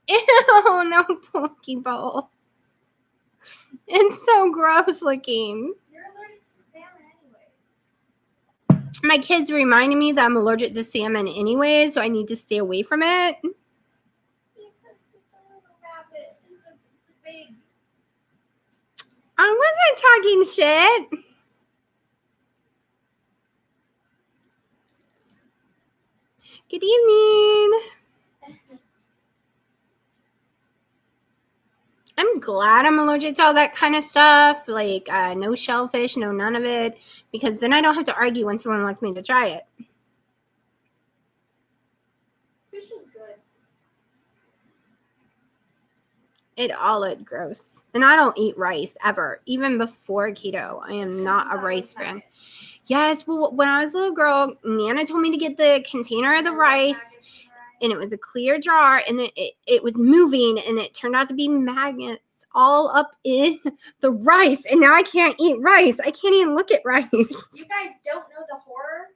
Ew, no Pokeball. It's so gross looking. You're allergic to salmon anyways. My kids reminded me that I'm allergic to salmon anyway, so I need to stay away from it. It's a little rabbit. It's a big... I wasn't talking shit. Good evening. I'm glad I'm allergic to all that kind of stuff. Like no shellfish, no none of it. Because then I don't have to argue when someone wants me to try it. Fish is good. It all looked gross. And I don't eat rice ever. Even before keto. I am not a rice fan. Yes, well, when I was a little girl, Nana told me to get the container of the rice. And it was a clear jar. And it was moving. And it turned out to be magnets all up in the rice. And now I can't eat rice. I can't even look at rice. You guys don't know the horror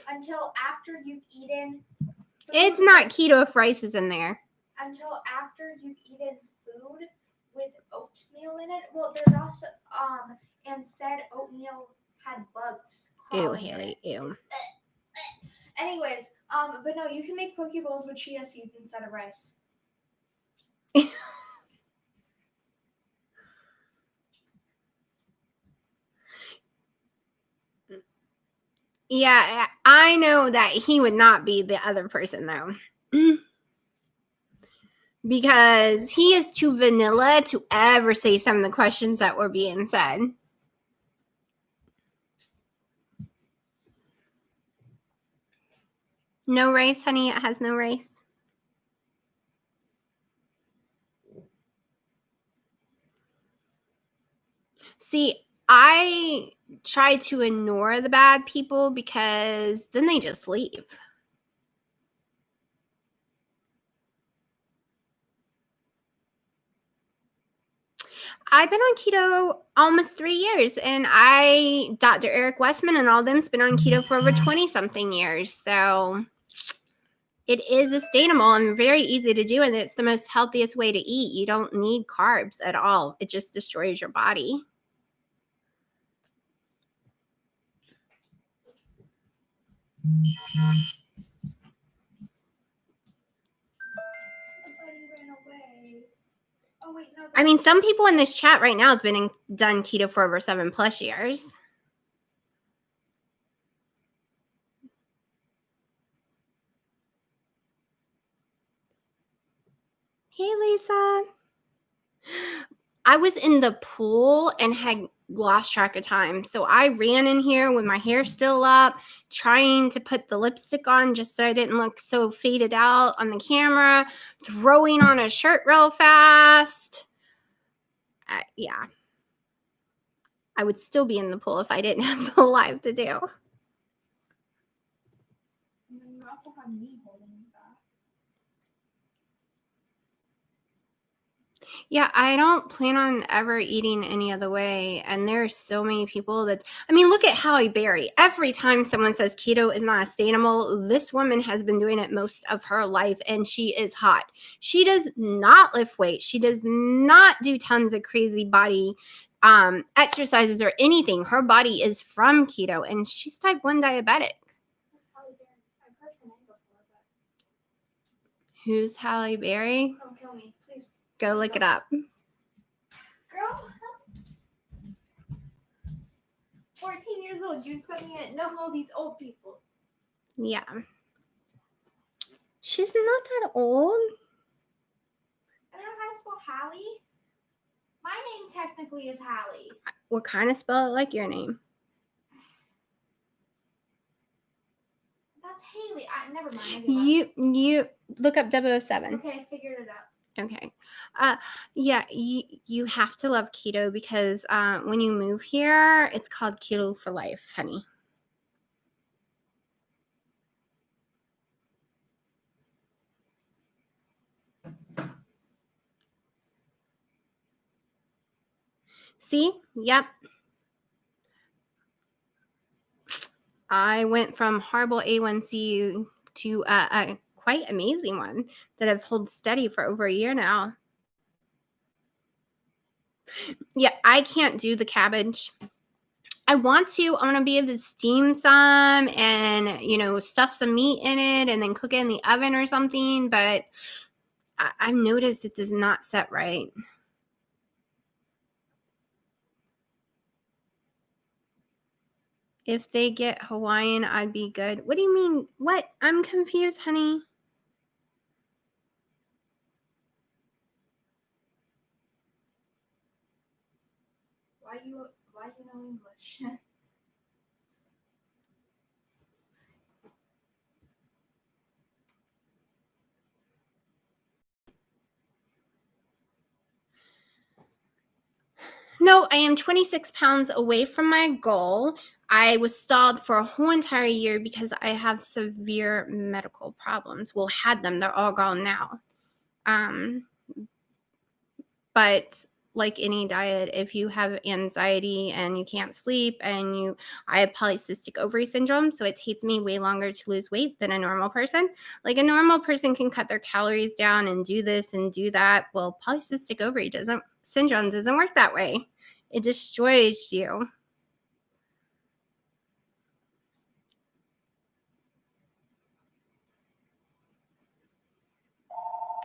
until after you've eaten food. It's not keto if rice is in there. Until after you've eaten food with oatmeal in it. Well, there's also and said oatmeal had bugs. Ew, Haley, ew. Anyways, but no, you can make Pokeballs with chia seeds instead of rice. Yeah, I know that he would not be the other person though. Because he is too vanilla to ever say some of the questions that were being said. No rice, honey. It has no rice. See, I try to ignore the bad people because then they just leave. I've been on keto almost 3 years, and Dr. Eric Westman and all them's been on keto for over 20-something years. So it is sustainable and very easy to do, and it's the most healthiest way to eat. You don't need carbs at all. It just destroys your body. Oh, wait, no, I mean, some people in this chat right now has been done keto for over 7+ years. Hey, Lisa. I was in the pool and had lost track of time. So I ran in here with my hair still up, trying to put the lipstick on just so I didn't look so faded out on the camera, throwing on a shirt real fast. Yeah. I would still be in the pool if I didn't have the live to do. have me holding you back. Yeah, I don't plan on ever eating any other way. And there are so many people that, I mean, look at Halle Berry. Every time someone says keto is not sustainable, this woman has been doing it most of her life and she is hot. She does not lift weights. She does not do tons of crazy body exercises or anything. Her body is from keto and she's type 1 diabetic. I've heard her name before, but Who's Halle Berry? don't kill me, please. Go look it up. Girl, 14 years old. You expect me to know all these old people? Yeah. She's not that old. I don't know how to spell Halle. My name technically is Halle. What kind of spell it like your name? That's Haley. Never mind. I give You look up 007. up. Okay, I figured it out. Okay. Yeah, you have to love keto because when you move here, it's called Keto for Life, honey. See? Yep. I went from horrible A1C to a quite amazing one that I've held steady for over a year now. Yeah, I can't do the cabbage. I want to be able to steam some and, stuff some meat in it and then cook it in the oven or something, but I've noticed it does not set right. If they get Hawaiian, I'd be good. What do you mean? What? I'm confused, honey. Why you know English? No, I am 26 pounds away from my goal. I was stalled for a whole entire year because I have severe medical problems. Well, had them. They're all gone now. But like any diet, if you have anxiety and you can't sleep and I have polycystic ovary syndrome, so it takes me way longer to lose weight than a normal person. Like a normal person can cut their calories down and do this and do that. Well, polycystic ovary syndrome doesn't work that way. It destroys you.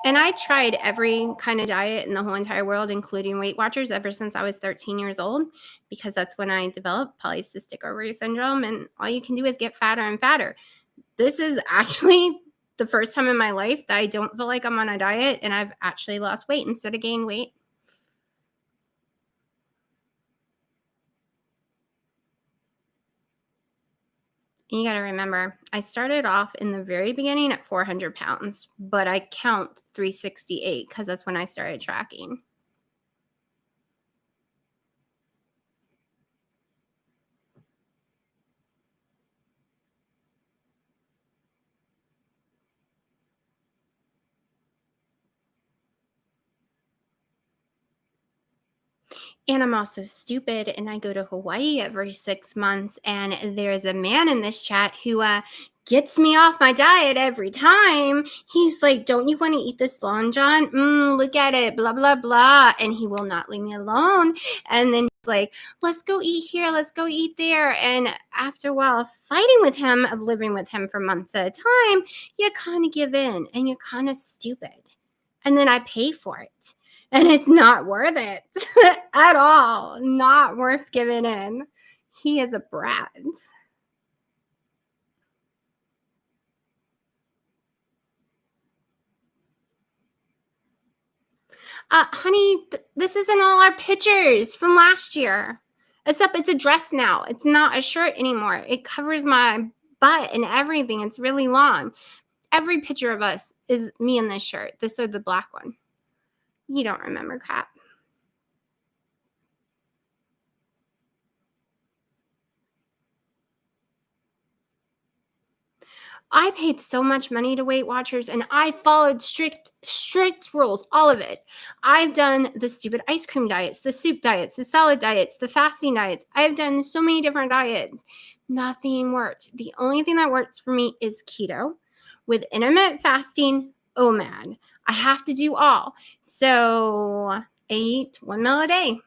And I tried every kind of diet in the whole entire world, including Weight Watchers, ever since I was 13 years old, because that's when I developed polycystic ovary syndrome. And all you can do is get fatter and fatter. This is actually the first time in my life that I don't feel like I'm on a diet and I've actually lost weight instead of gained weight. And you got to remember, I started off in the very beginning at 400 pounds, but I count 368 because that's when I started tracking. And I'm also stupid, and I go to Hawaii every 6 months, and there's a man in this chat who gets me off my diet every time. He's like, don't you want to eat this Long John? Look at it, blah, blah, blah. And he will not leave me alone. And then he's like, let's go eat here, let's go eat there. And after a while of fighting with him, of living with him for months at a time, you kind of give in, and you're kind of stupid. And then I pay for it. And it's not worth it at all. Not worth giving in. He is a brat. Honey, this isn't all our pictures from last year. Except it's a dress now. It's not a shirt anymore. It covers my butt and everything. It's really long. Every picture of us is me in this shirt. This or the black one. You don't remember crap. I paid so much money to Weight Watchers, and I followed strict rules, all of it. I've done the stupid ice cream diets, the soup diets, the salad diets, the fasting diets. I've done so many different diets. Nothing worked. The only thing that works for me is keto. With intermittent fasting, oh man, I have to do all. So I eat 1 meal a day.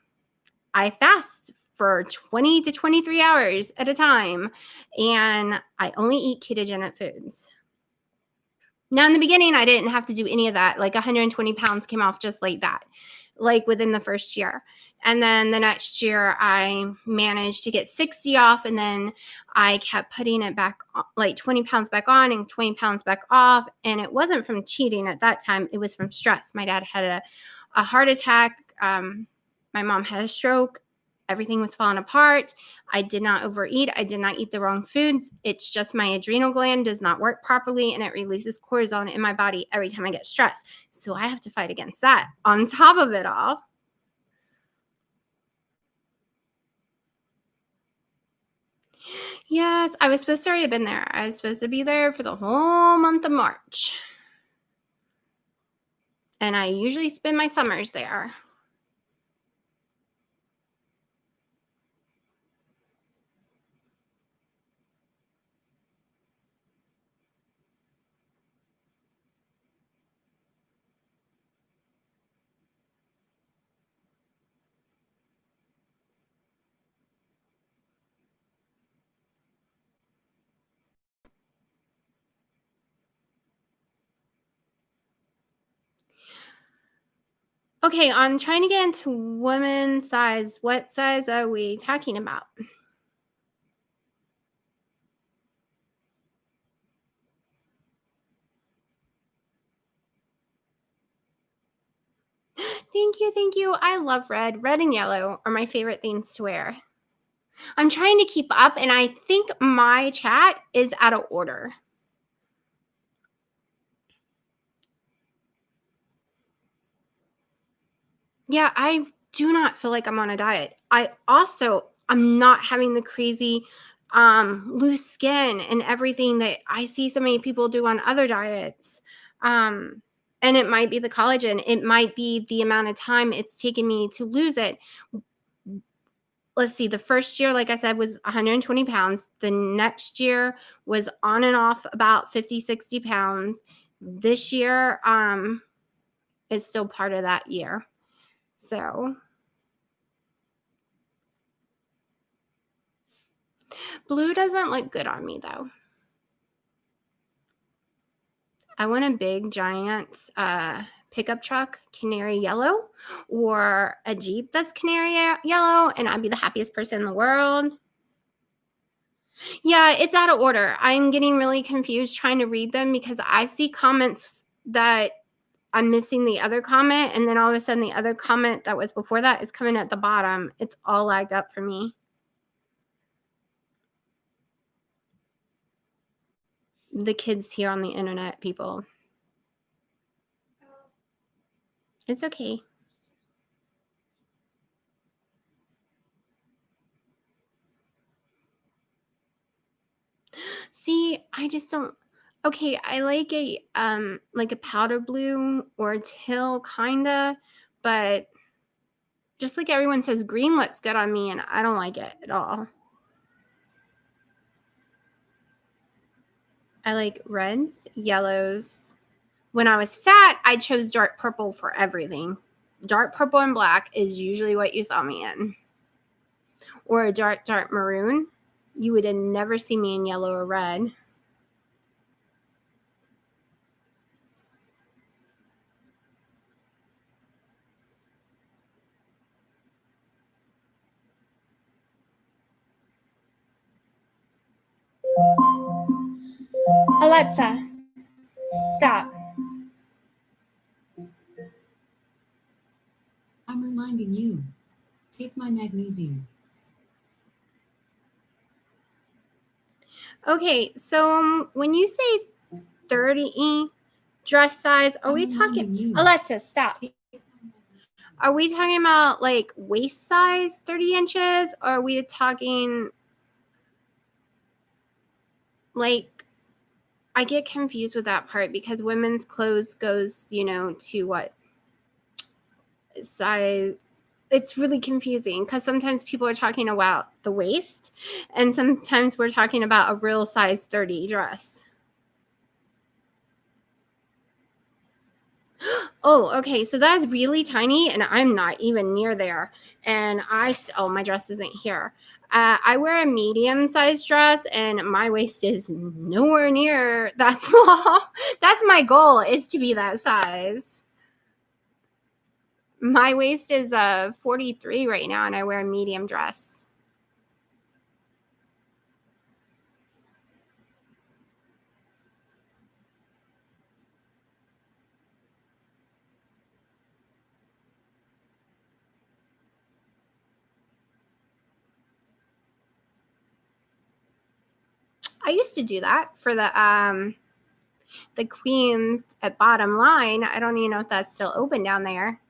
I fast for 20 to 23 hours at a time, and I only eat ketogenic foods. Now, in the beginning, I didn't have to do any of that. Like 120 pounds came off just like that, like within the first year. And then the next year, I managed to get 60 off. And then I kept putting it back, like 20 pounds back on and 20 pounds back off. And it wasn't from cheating at that time. It was from stress. My dad had a heart attack. My mom had a stroke. Everything was falling apart. I did not overeat. I did not eat the wrong foods. It's just my adrenal gland does not work properly, and it releases cortisol in my body every time I get stressed. So I have to fight against that on top of it all. Yes, I was supposed to already have been there. I was supposed to be there for the whole month of March. And I usually spend my summers there. Okay, on trying to get into women's size, what size are we talking about? Thank you, thank you. I love red. Red and yellow are my favorite things to wear. I'm trying to keep up, and I think my chat is out of order. Yeah, I do not feel like I'm on a diet. I'm not having the crazy loose skin and everything that I see so many people do on other diets. And it might be the collagen. It might be the amount of time it's taken me to lose it. Let's see, the first year, like I said, was 120 pounds. The next year was on and off about 50, 60 pounds. This year is still part of that year. So blue doesn't look good on me, though. I want a big, giant pickup truck, canary yellow, or a Jeep that's canary yellow, and I'd be the happiest person in the world. Yeah, it's out of order. I'm getting really confused trying to read them because I see comments that I'm missing the other comment, and then all of a sudden the other comment that was before that is coming at the bottom. It's all lagged up for me. The kids here on the internet, people. It's okay. See, I just don't. Okay, I like a powder blue or teal kinda, but just like everyone says, green looks good on me, and I don't like it at all. I like reds, yellows. When I was fat, I chose dark purple for everything. Dark purple and black is usually what you saw me in. Or a dark maroon. You would never see me in yellow or red. Alexa, stop. I'm reminding you. Take my magnesium. Okay, so when you say 30 dress size, are we talking? Alexa, stop. Are we talking about like waist size 30 inches? Or are we talking like I get confused with that part because women's clothes goes, to what size. It's really confusing because sometimes people are talking about the waist and sometimes we're talking about a real size 30 dress. Oh, okay. So that's really tiny and I'm not even near there. And my dress isn't here. I wear a medium sized dress and my waist is nowhere near that small. That's my goal, is to be that size. My waist is 43 right now and I wear a medium dress. I used to do that for the Queens at Bottom Line. I don't even know if that's still open down there.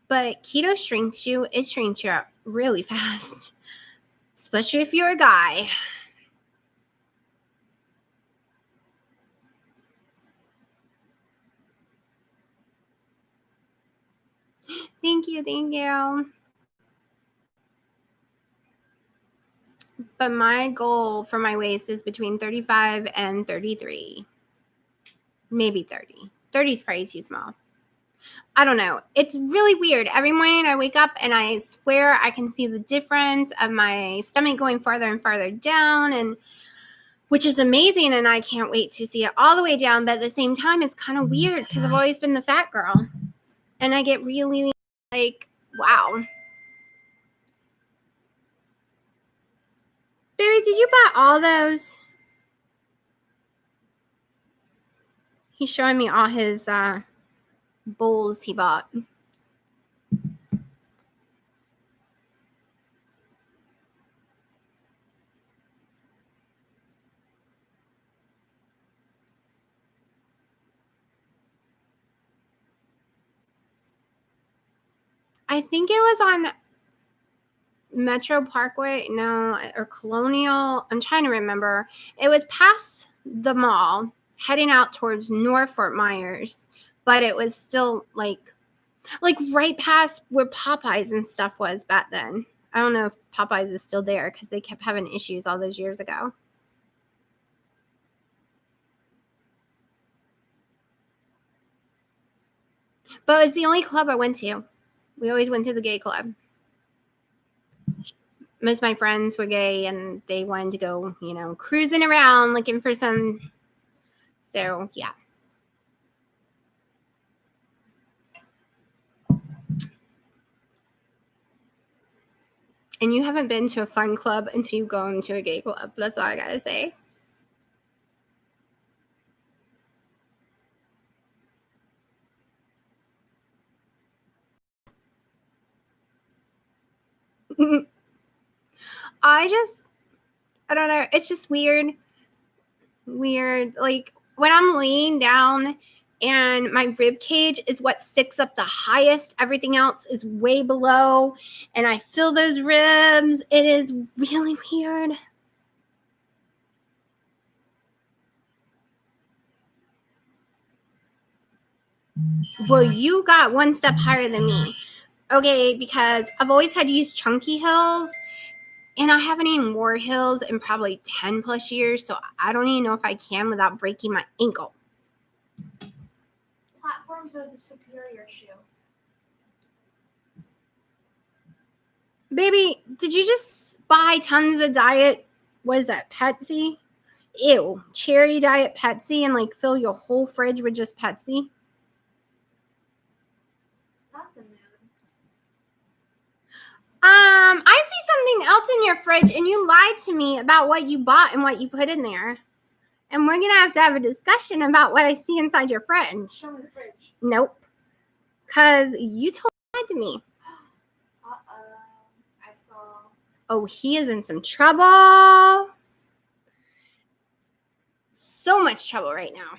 But keto shrinks you. It shrinks you up really fast, especially if you're a guy. Thank you. But my goal for my waist is between 35 and 33. Maybe 30. 30 is probably too small. I don't know. It's really weird. Every morning I wake up and I swear I can see the difference of my stomach going farther and farther down, and which is amazing, and I can't wait to see it all the way down. But at the same time, it's kind of weird because I've always been the fat girl. And I get really like, wow. Baby, did you buy all those? He's showing me all his bowls he bought. I think it was on Metro Parkway, or Colonial. I'm trying to remember. It was past the mall, heading out towards North Fort Myers, but it was still like right past where Popeyes and stuff was back then. I don't know if Popeyes is still there because they kept having issues all those years ago. But it was the only club I went to. We always went to the gay club. Most of my friends were gay and they wanted to go, cruising around looking for some. So, yeah. And you haven't been to a fun club until you go into a gay club. That's all I gotta say. I don't know. It's just weird. Like when I'm laying down and my rib cage is what sticks up the highest, everything else is way below, and I feel those ribs. It is really weird. Well, you got one step higher than me. Okay, because I've always had to use chunky heels, and I haven't even worn heels in probably 10 plus years, so I don't even know if I can without breaking my ankle. Platforms are the superior shoe. Baby, did you just buy tons of diet, what is that, Pepsi? Ew, cherry diet Pepsi and fill your whole fridge with just Pepsi? That's a mood. I see something else in your fridge and you lied to me about what you bought and what you put in there. And we're going to have a discussion about what I see inside your fridge. Show me the fridge. Nope. Because you totally lied to me. I saw. Oh, he is in some trouble. So much trouble right now.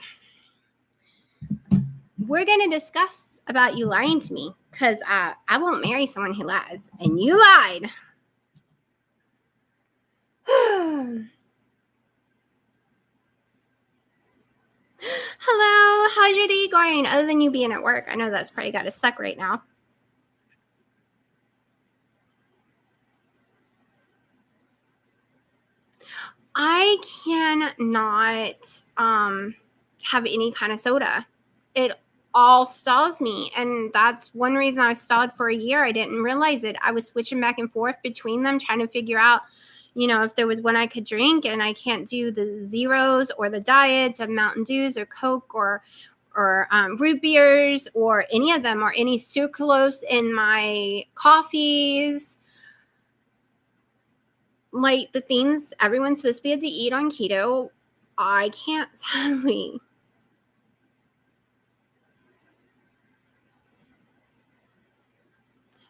we're going to discuss about you lying to me, because I won't marry someone who lies, and you lied. Hello, how's your day going? Other than you being at work, I know that's probably got to suck right now. I cannot have any kind of soda. It all stalls me, and that's one reason I was stalled for a year. I didn't realize it. I was switching back and forth between them, trying to figure out, if there was one I could drink, and I can't do the zeros or the diets of Mountain Dews or Coke or root beers or any of them, or any sucralose in my coffees. Like the things everyone's supposed to be able to eat on keto, I can't, sadly.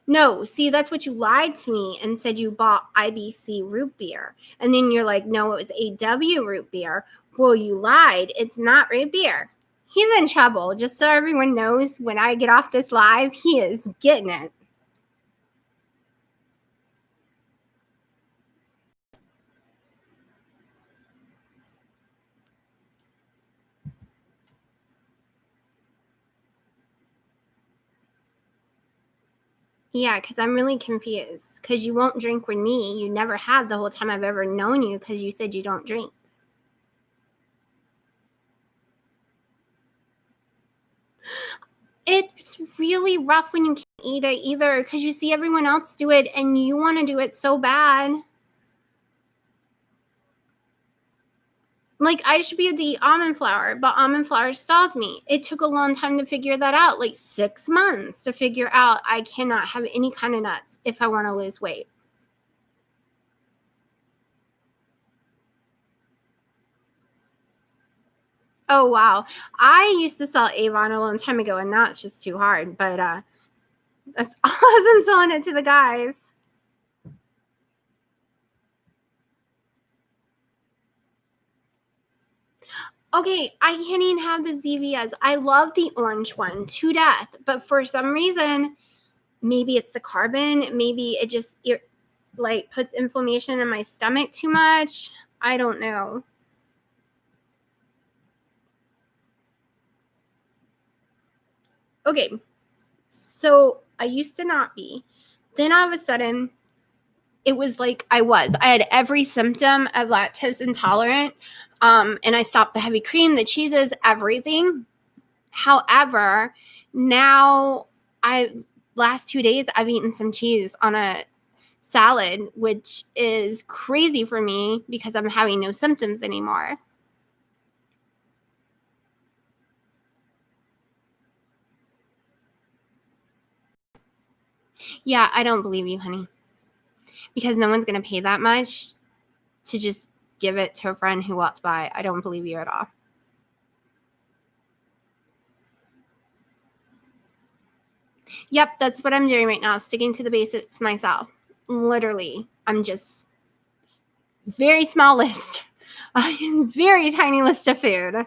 No, see, that's what you lied to me and said you bought IBC root beer. And then you're like, no, it was AW root beer. Well, you lied. It's not root beer. He's in trouble. Just so everyone knows, when I get off this live, he is getting it. Yeah, because I'm really confused. Because you won't drink with me. You never have the whole time I've ever known you, because you said you don't drink. It's really rough when you can't eat it either, because you see everyone else do it and you want to do it so bad. Like, I should be able to eat almond flour, but almond flour stalls me. It took a long time to figure that out, like 6 months to figure out I cannot have any kind of nuts if I want to lose weight. Oh, wow. I used to sell Avon a long time ago, and now it's just too hard. But that's awesome selling it to the guys. Okay, I can't even have the ZVS. I love the orange one to death. But for some reason, maybe it's the carbon. Maybe it just puts inflammation in my stomach too much. I don't know. Okay, so I used to not be. Then all of a sudden, it was like I had every symptom of lactose intolerant, and I stopped the heavy cream, the cheeses, everything. However, now last 2 days I've eaten some cheese on a salad, which is crazy for me because I'm having no symptoms anymore. Yeah, I don't believe you, honey. Because no one's going to pay that much to just give it to a friend who walks by. I don't believe you at all. Yep, that's what I'm doing right now, sticking to the basics myself. Literally, I'm just very small list, very tiny list of food.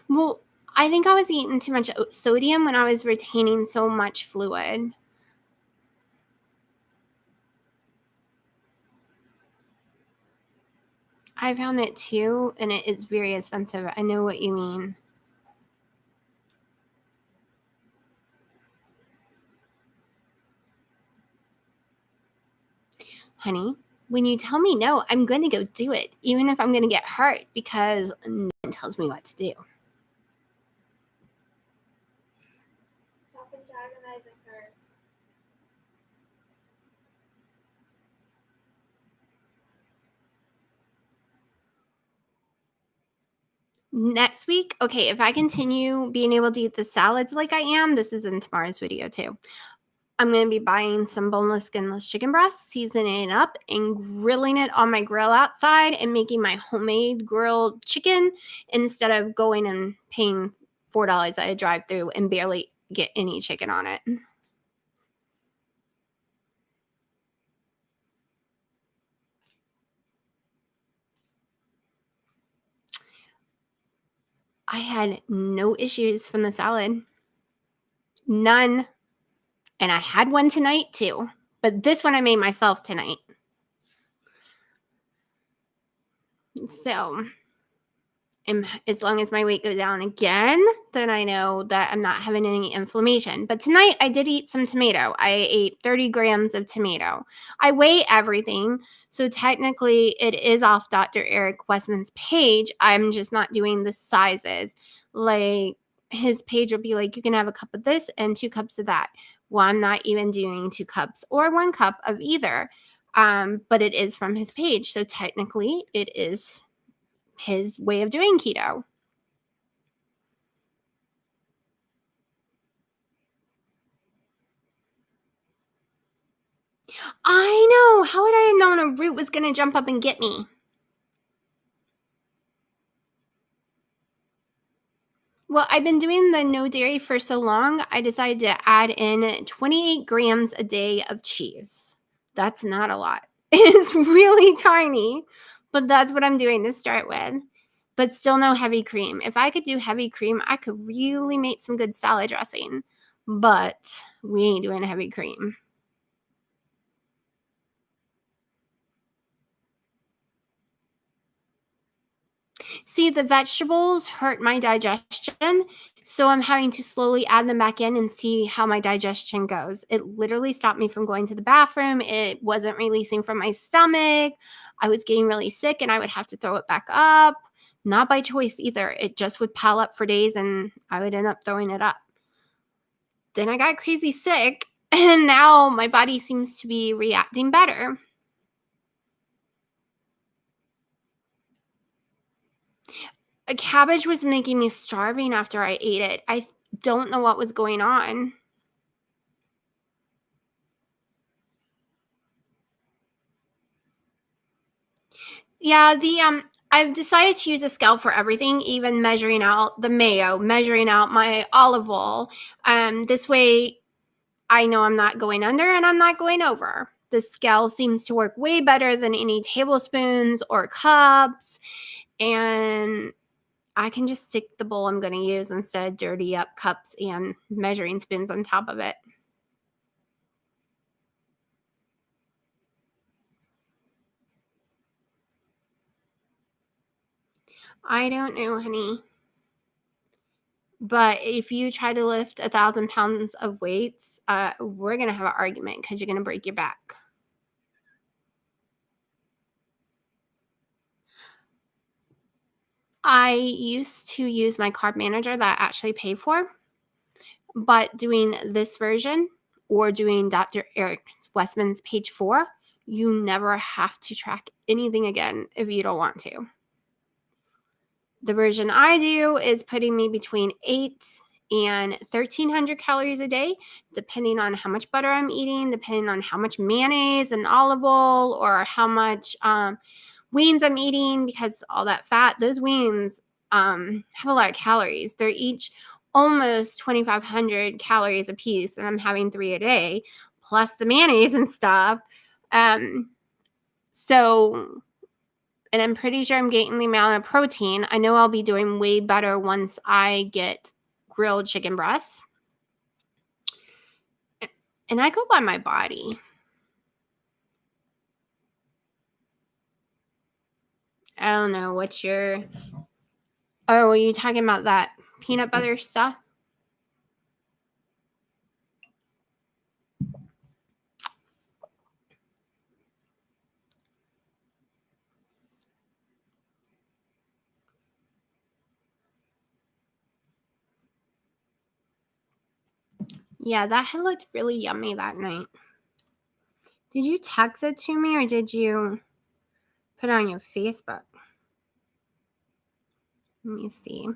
Well, I think I was eating too much sodium when I was retaining so much fluid. I found it too, and it is very expensive. I know what you mean. Honey, when you tell me no, I'm going to go do it, even if I'm going to get hurt, because no one tells me what to do. Stop antagonizing her. Next week, okay, if I continue being able to eat the salads like I am, this is in tomorrow's video too. I'm going to be buying some boneless, skinless chicken breasts, seasoning it up, and grilling it on my grill outside and making my homemade grilled chicken instead of going and paying $4 at a drive-thru and barely get any chicken on it. I had no issues from the salad. None. And I had one tonight too. But this one I made myself tonight. So, as long as my weight goes down again, then I know that I'm not having any inflammation. But tonight I did eat some tomato. I ate 30 grams of tomato. I weigh everything. So technically it is off Dr. Eric Westman's page. I'm just not doing the sizes. Like his page will be like, you can have a cup of this and 2 cups of that. Well, I'm not even doing 2 cups or 1 cup of either. But it is from his page. So technically it is his way of doing keto. I know. How would I have known a root was going to jump up and get me? Well, I've been doing the no dairy for so long, I decided to add in 28 grams a day of cheese. That's not a lot. It's really tiny, but that's what I'm doing to start with. But still no heavy cream. If I could do heavy cream, I could really make some good salad dressing. But we ain't doing heavy cream. See, the vegetables hurt my digestion, so I'm having to slowly add them back in and see how my digestion goes. It literally stopped me from going to the bathroom. It wasn't releasing from my stomach. I was getting really sick and I would have to throw it back up. Not by choice either. It just would pile up for days and I would end up throwing it up. Then I got crazy sick and now my body seems to be reacting better. A cabbage was making me starving after I ate it. I don't know what was going on. Yeah, I've decided to use a scale for everything, even measuring out the mayo, measuring out my olive oil. This way I know I'm not going under and I'm not going over. The scale seems to work way better than any tablespoons or cups, and I can just stick the bowl I'm going to use instead of dirty up cups and measuring spoons on top of it. I don't know, honey. But if you try to lift 1,000 pounds of weights, we're going to have an argument because you're going to break your back. I used to use my carb manager that I actually pay for, but doing this version or doing Dr. Eric Westman's page 4, you never have to track anything again if you don't want to. The version I do is putting me between 8 and 1,300 calories a day, depending on how much butter I'm eating, depending on how much mayonnaise and olive oil or how much wings I'm eating, because all that fat, those wings have a lot of calories. They're each almost 2,500 calories a piece, and I'm having 3 a day, plus the mayonnaise and stuff. And I'm pretty sure I'm getting the amount of protein. I know I'll be doing way better once I get grilled chicken breasts. And I go by my body. I don't know what's your... Oh, are you talking about that peanut butter stuff? Yeah, that had looked really yummy that night. Did you text it to me or did you put it on your Facebook? Let me see.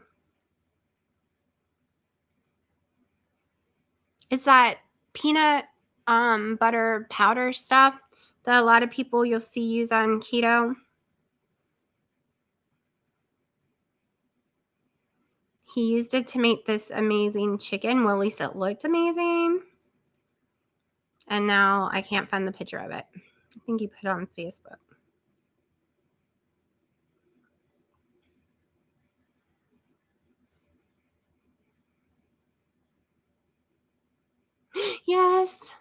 It's that peanut butter powder stuff that a lot of people you'll see use on keto. He used it to make this amazing chicken. Well, at least it looked amazing. And now I can't find the picture of it. I think he put it on Facebook. Yes.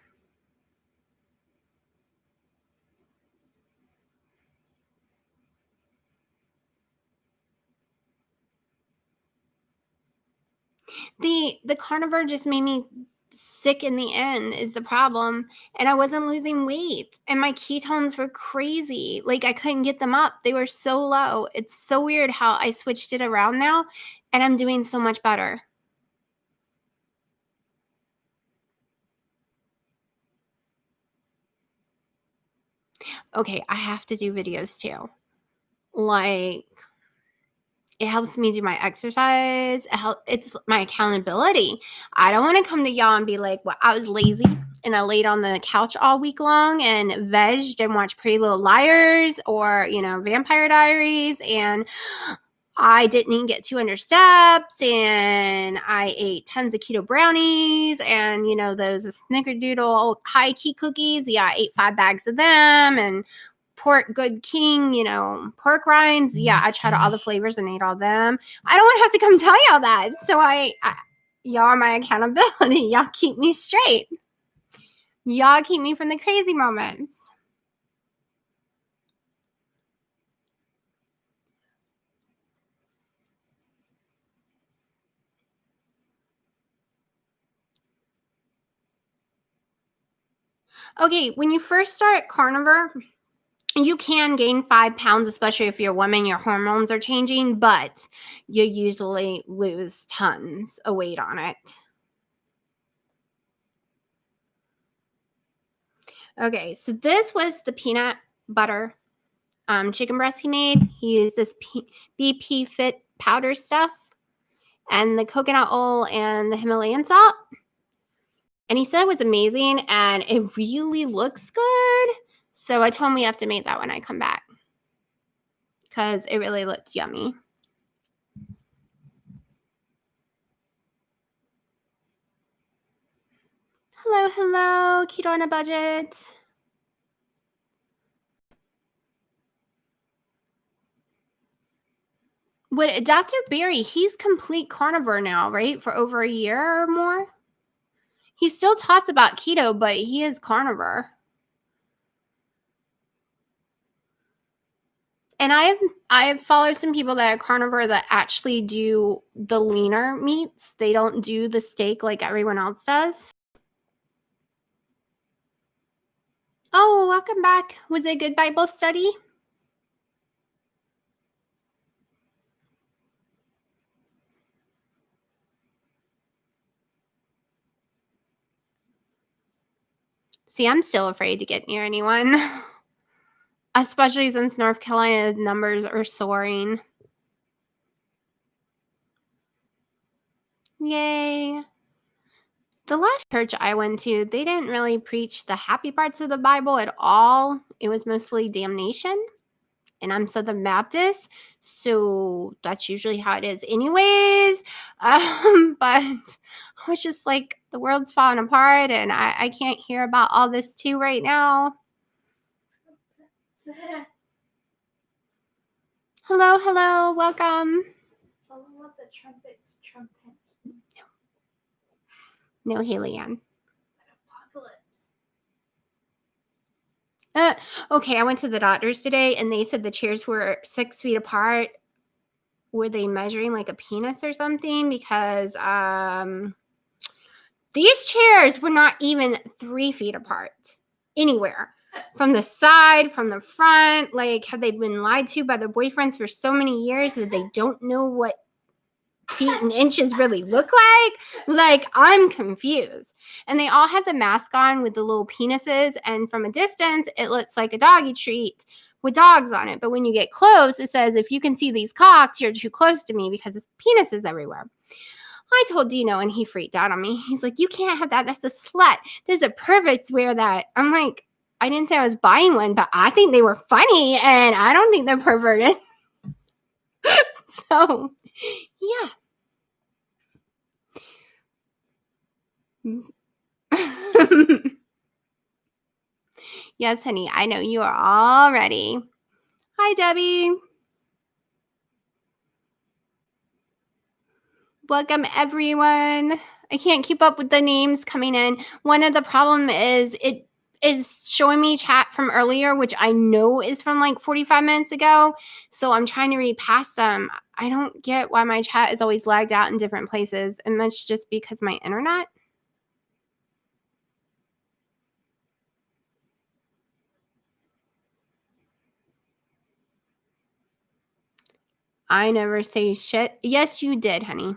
The carnivore just made me sick in the end is the problem, and I wasn't losing weight, and my ketones were crazy. Like, I couldn't get them up. They were so low. It's so weird how I switched it around now, and I'm doing so much better. Okay, I have to do videos too. Like, it helps me do my exercise. It's my accountability. I don't want to come to y'all and be like, well, I was lazy and I laid on the couch all week long and vegged and watched Pretty Little Liars or, Vampire Diaries, and I didn't even get 200 steps, and I ate tons of keto brownies and, those snickerdoodle high key cookies. Yeah, I ate 5 bags of them, and pork good king, pork rinds. Yeah, I tried all the flavors and ate all them. I don't want to have to come tell y'all that. So y'all are my accountability. Y'all keep me straight. Y'all keep me from the crazy moments. Okay, when you first start carnivore, you can gain 5 pounds, especially if you're a woman, your hormones are changing, but you usually lose tons of weight on it. Okay, so this was the peanut butter chicken breast he made. He used this BP Fit powder stuff and the coconut oil and the Himalayan salt. And he said it was amazing and it really looks good. So I told him we have to make that when I come back because it really looked yummy. Hello, hello, keto on a budget. What Dr. Berry, he's complete carnivore now, right? For over a year or more. He still talks about keto, but he is carnivore. And I've followed some people that are carnivore that actually do the leaner meats. They don't do the steak like everyone else does. Oh, welcome back. Was it a good Bible study? See, I'm still afraid to get near anyone, especially since North Carolina numbers are soaring. Yay. The last church I went to, they didn't really preach the happy parts of the Bible at all. It was mostly damnation. And I'm Southern Baptist, so that's usually how it is anyways. But I was just like, the world's falling apart, and I can't hear about all this too right now. Hello, hello, welcome. Tell them what the trumpets. No, Haley-Ann. Apocalypse. Okay, I went to the doctor's today, and they said the chairs were 6 feet apart. Were they measuring like a penis or something? Because these chairs were not even 3 feet apart anywhere. From the side, from the front. Like, have they been lied to by their boyfriends for so many years that they don't know what feet and inches really look like? Like, I'm confused. And they all have the mask on with the little penises, and from a distance it looks like a doggy treat with dogs on it, but when you get close it says, if you can see these cocks, you're too close to me, because it's penises everywhere. I told Dino and he freaked out on me. He's like, you can't have that, that's a slut, there's a perverts wear that. I'm like, I didn't say I was buying one, but I think they were funny and I don't think they're perverted. So yeah. Yes, honey, I know you are all ready. Hi, Debbie. Welcome, everyone. I can't keep up with the names coming in. One of the problem is it is showing me chat from earlier, which I know is from like 45 minutes ago. So I'm trying to read past them. I don't get why my chat is always lagged out in different places. It must just because my internet. I never say shit. Yes, you did, honey.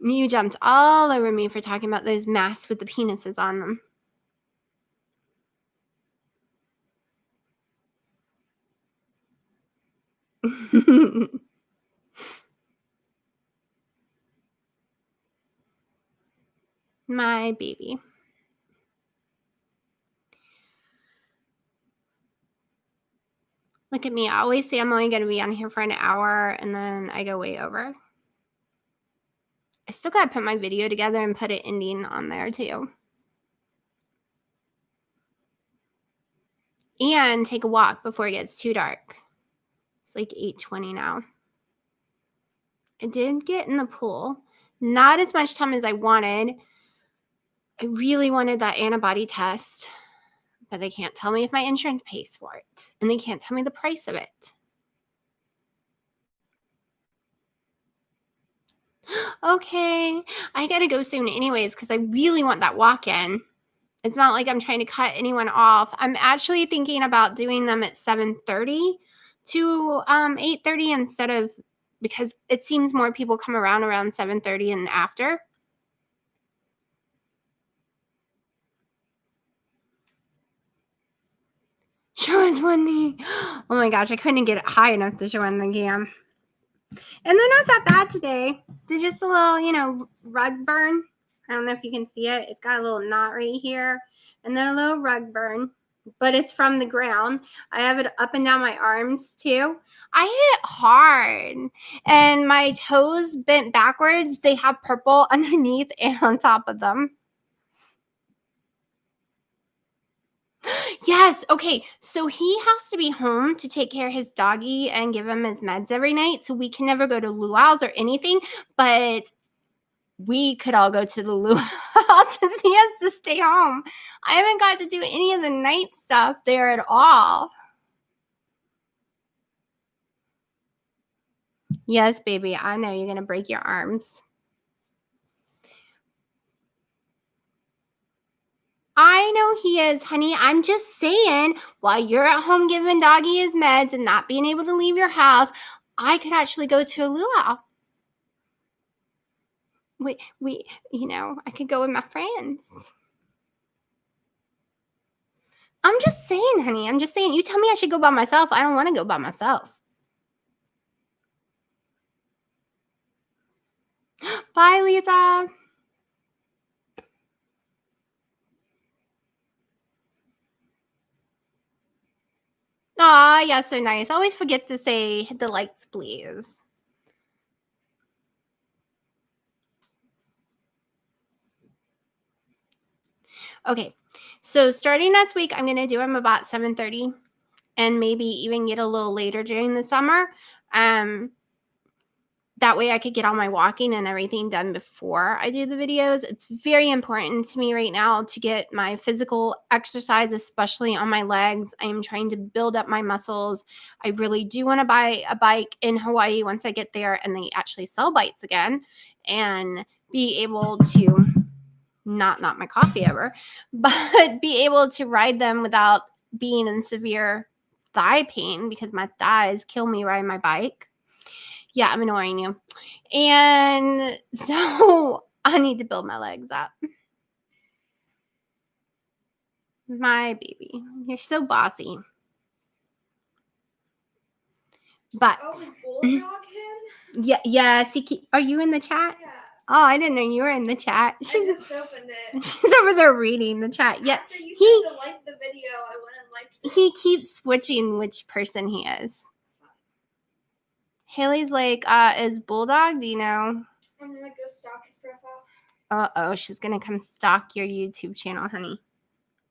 You jumped all over me for talking about those masks with the penises on them. My baby. Look at me. I always say I'm only going to be on here for an hour, and then I go way over. I still got to put my video together and put an ending on there, too. And take a walk before it gets too dark. It's like 8:20 now. I did get in the pool. Not as much time as I wanted. I really wanted that antibody test, but they can't tell me if my insurance pays for it. And they can't tell me the price of it. Okay, I gotta go soon anyways because I really want that walk-in. It's not like I'm trying to cut anyone off. I'm actually thinking about doing them at 7:30 to 8:30 instead of, because it seems more people come around 7:30 and after. Show us one knee. Oh my gosh, I couldn't get it high enough to show on the cam. And they're not that bad today. They're just a little, rug burn. I don't know if you can see it. It's got a little knot right here. And then a little rug burn. But it's from the ground. I have it up and down my arms too. I hit hard. And my toes bent backwards. They have purple underneath and on top of them. Yes. Okay. So he has to be home to take care of his doggy and give him his meds every night. So we can never go to luau's or anything. But we could all go to the luau since he has to stay home. I haven't got to do any of the night stuff there at all. Yes, baby. I know you're going to break your arms. I know he is, honey. I'm just saying, while you're at home giving doggy his meds and not being able to leave your house, I could actually go to a luau. I could go with my friends. I'm just saying, honey. I'm just saying. You tell me I should go by myself. I don't want to go by myself. Bye, Lisa. Aw, yeah, so nice. I always forget to say hit the likes, please. Okay, so starting next week, I'm going to do them about 7:30 and maybe even get a little later during the summer. That way I could get all my walking and everything done before I do the videos. It's very important to me right now to get my physical exercise, especially on my legs. I am trying to build up my muscles. I really do want to buy a bike in Hawaii once I get there and they actually sell bikes again, and be able to not my coffee ever, but be able to ride them without being in severe thigh pain, because my thighs kill me riding my bike. Yeah, I'm annoying you. And so I need to build my legs up. My baby. You're so bossy. But is Bulldog him? yes, are you in the chat? Yeah. Oh, I didn't know you were in the chat. I just opened it. She's over there reading the chat. Yeah. After you said to like the video, I went and liked it. He keeps switching which person he is. Haley's like, is Bulldog? Do you know? I'm gonna go stalk his profile. Uh-oh, she's gonna come stalk your YouTube channel, honey.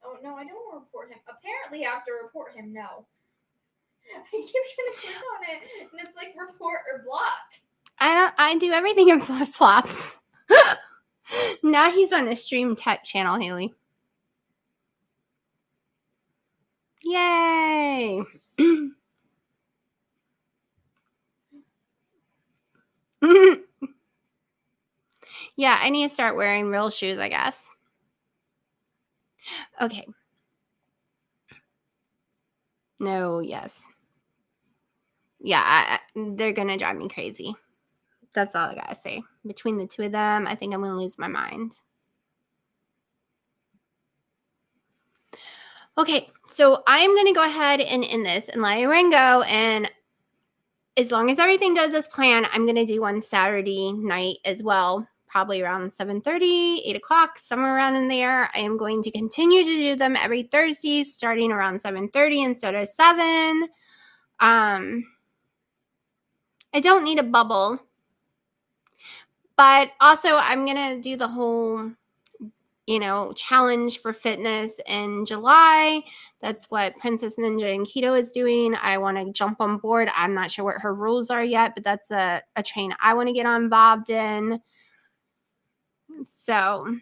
Oh no, I don't want to report him. Apparently, I have to report him. No. I keep trying to click on it, and it's like report or block. I do everything in flip flops. Now he's on a stream tech channel, Haley. Yay! Yeah, I need to start wearing real shoes, I guess. Okay. No, yes. Yeah, they're going to drive me crazy. That's all I got to say. Between the two of them, I think I'm going to lose my mind. Okay, so I'm going to go ahead and end this and let everyone go. And as long as everything goes as planned, I'm going to do one Saturday night as well, probably around 7:30, 8 o'clock, somewhere around in there. I am going to continue to do them every Thursday, starting around 7:30 instead of 7. I don't need a bubble, but also I'm going to do the whole challenge for fitness in July. That's what Princess Ninja and Keto is doing. I want to jump on board. I'm not sure what her rules are yet, but that's a train I want to get involved in. So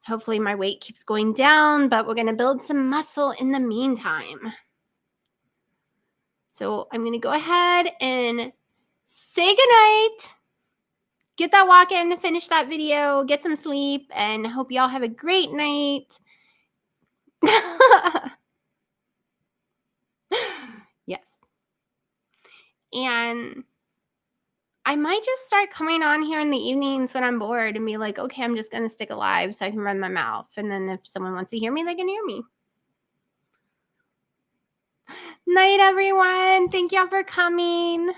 hopefully my weight keeps going down, but we're going to build some muscle in the meantime. So I'm going to go ahead and say goodnight. Get that walk in, finish that video, get some sleep, and hope y'all have a great night. Yes. And I might just start coming on here in the evenings when I'm bored and be like, okay, I'm just going to stick alive so I can run my mouth. And then if someone wants to hear me, they can hear me. Night, everyone. Thank y'all for coming.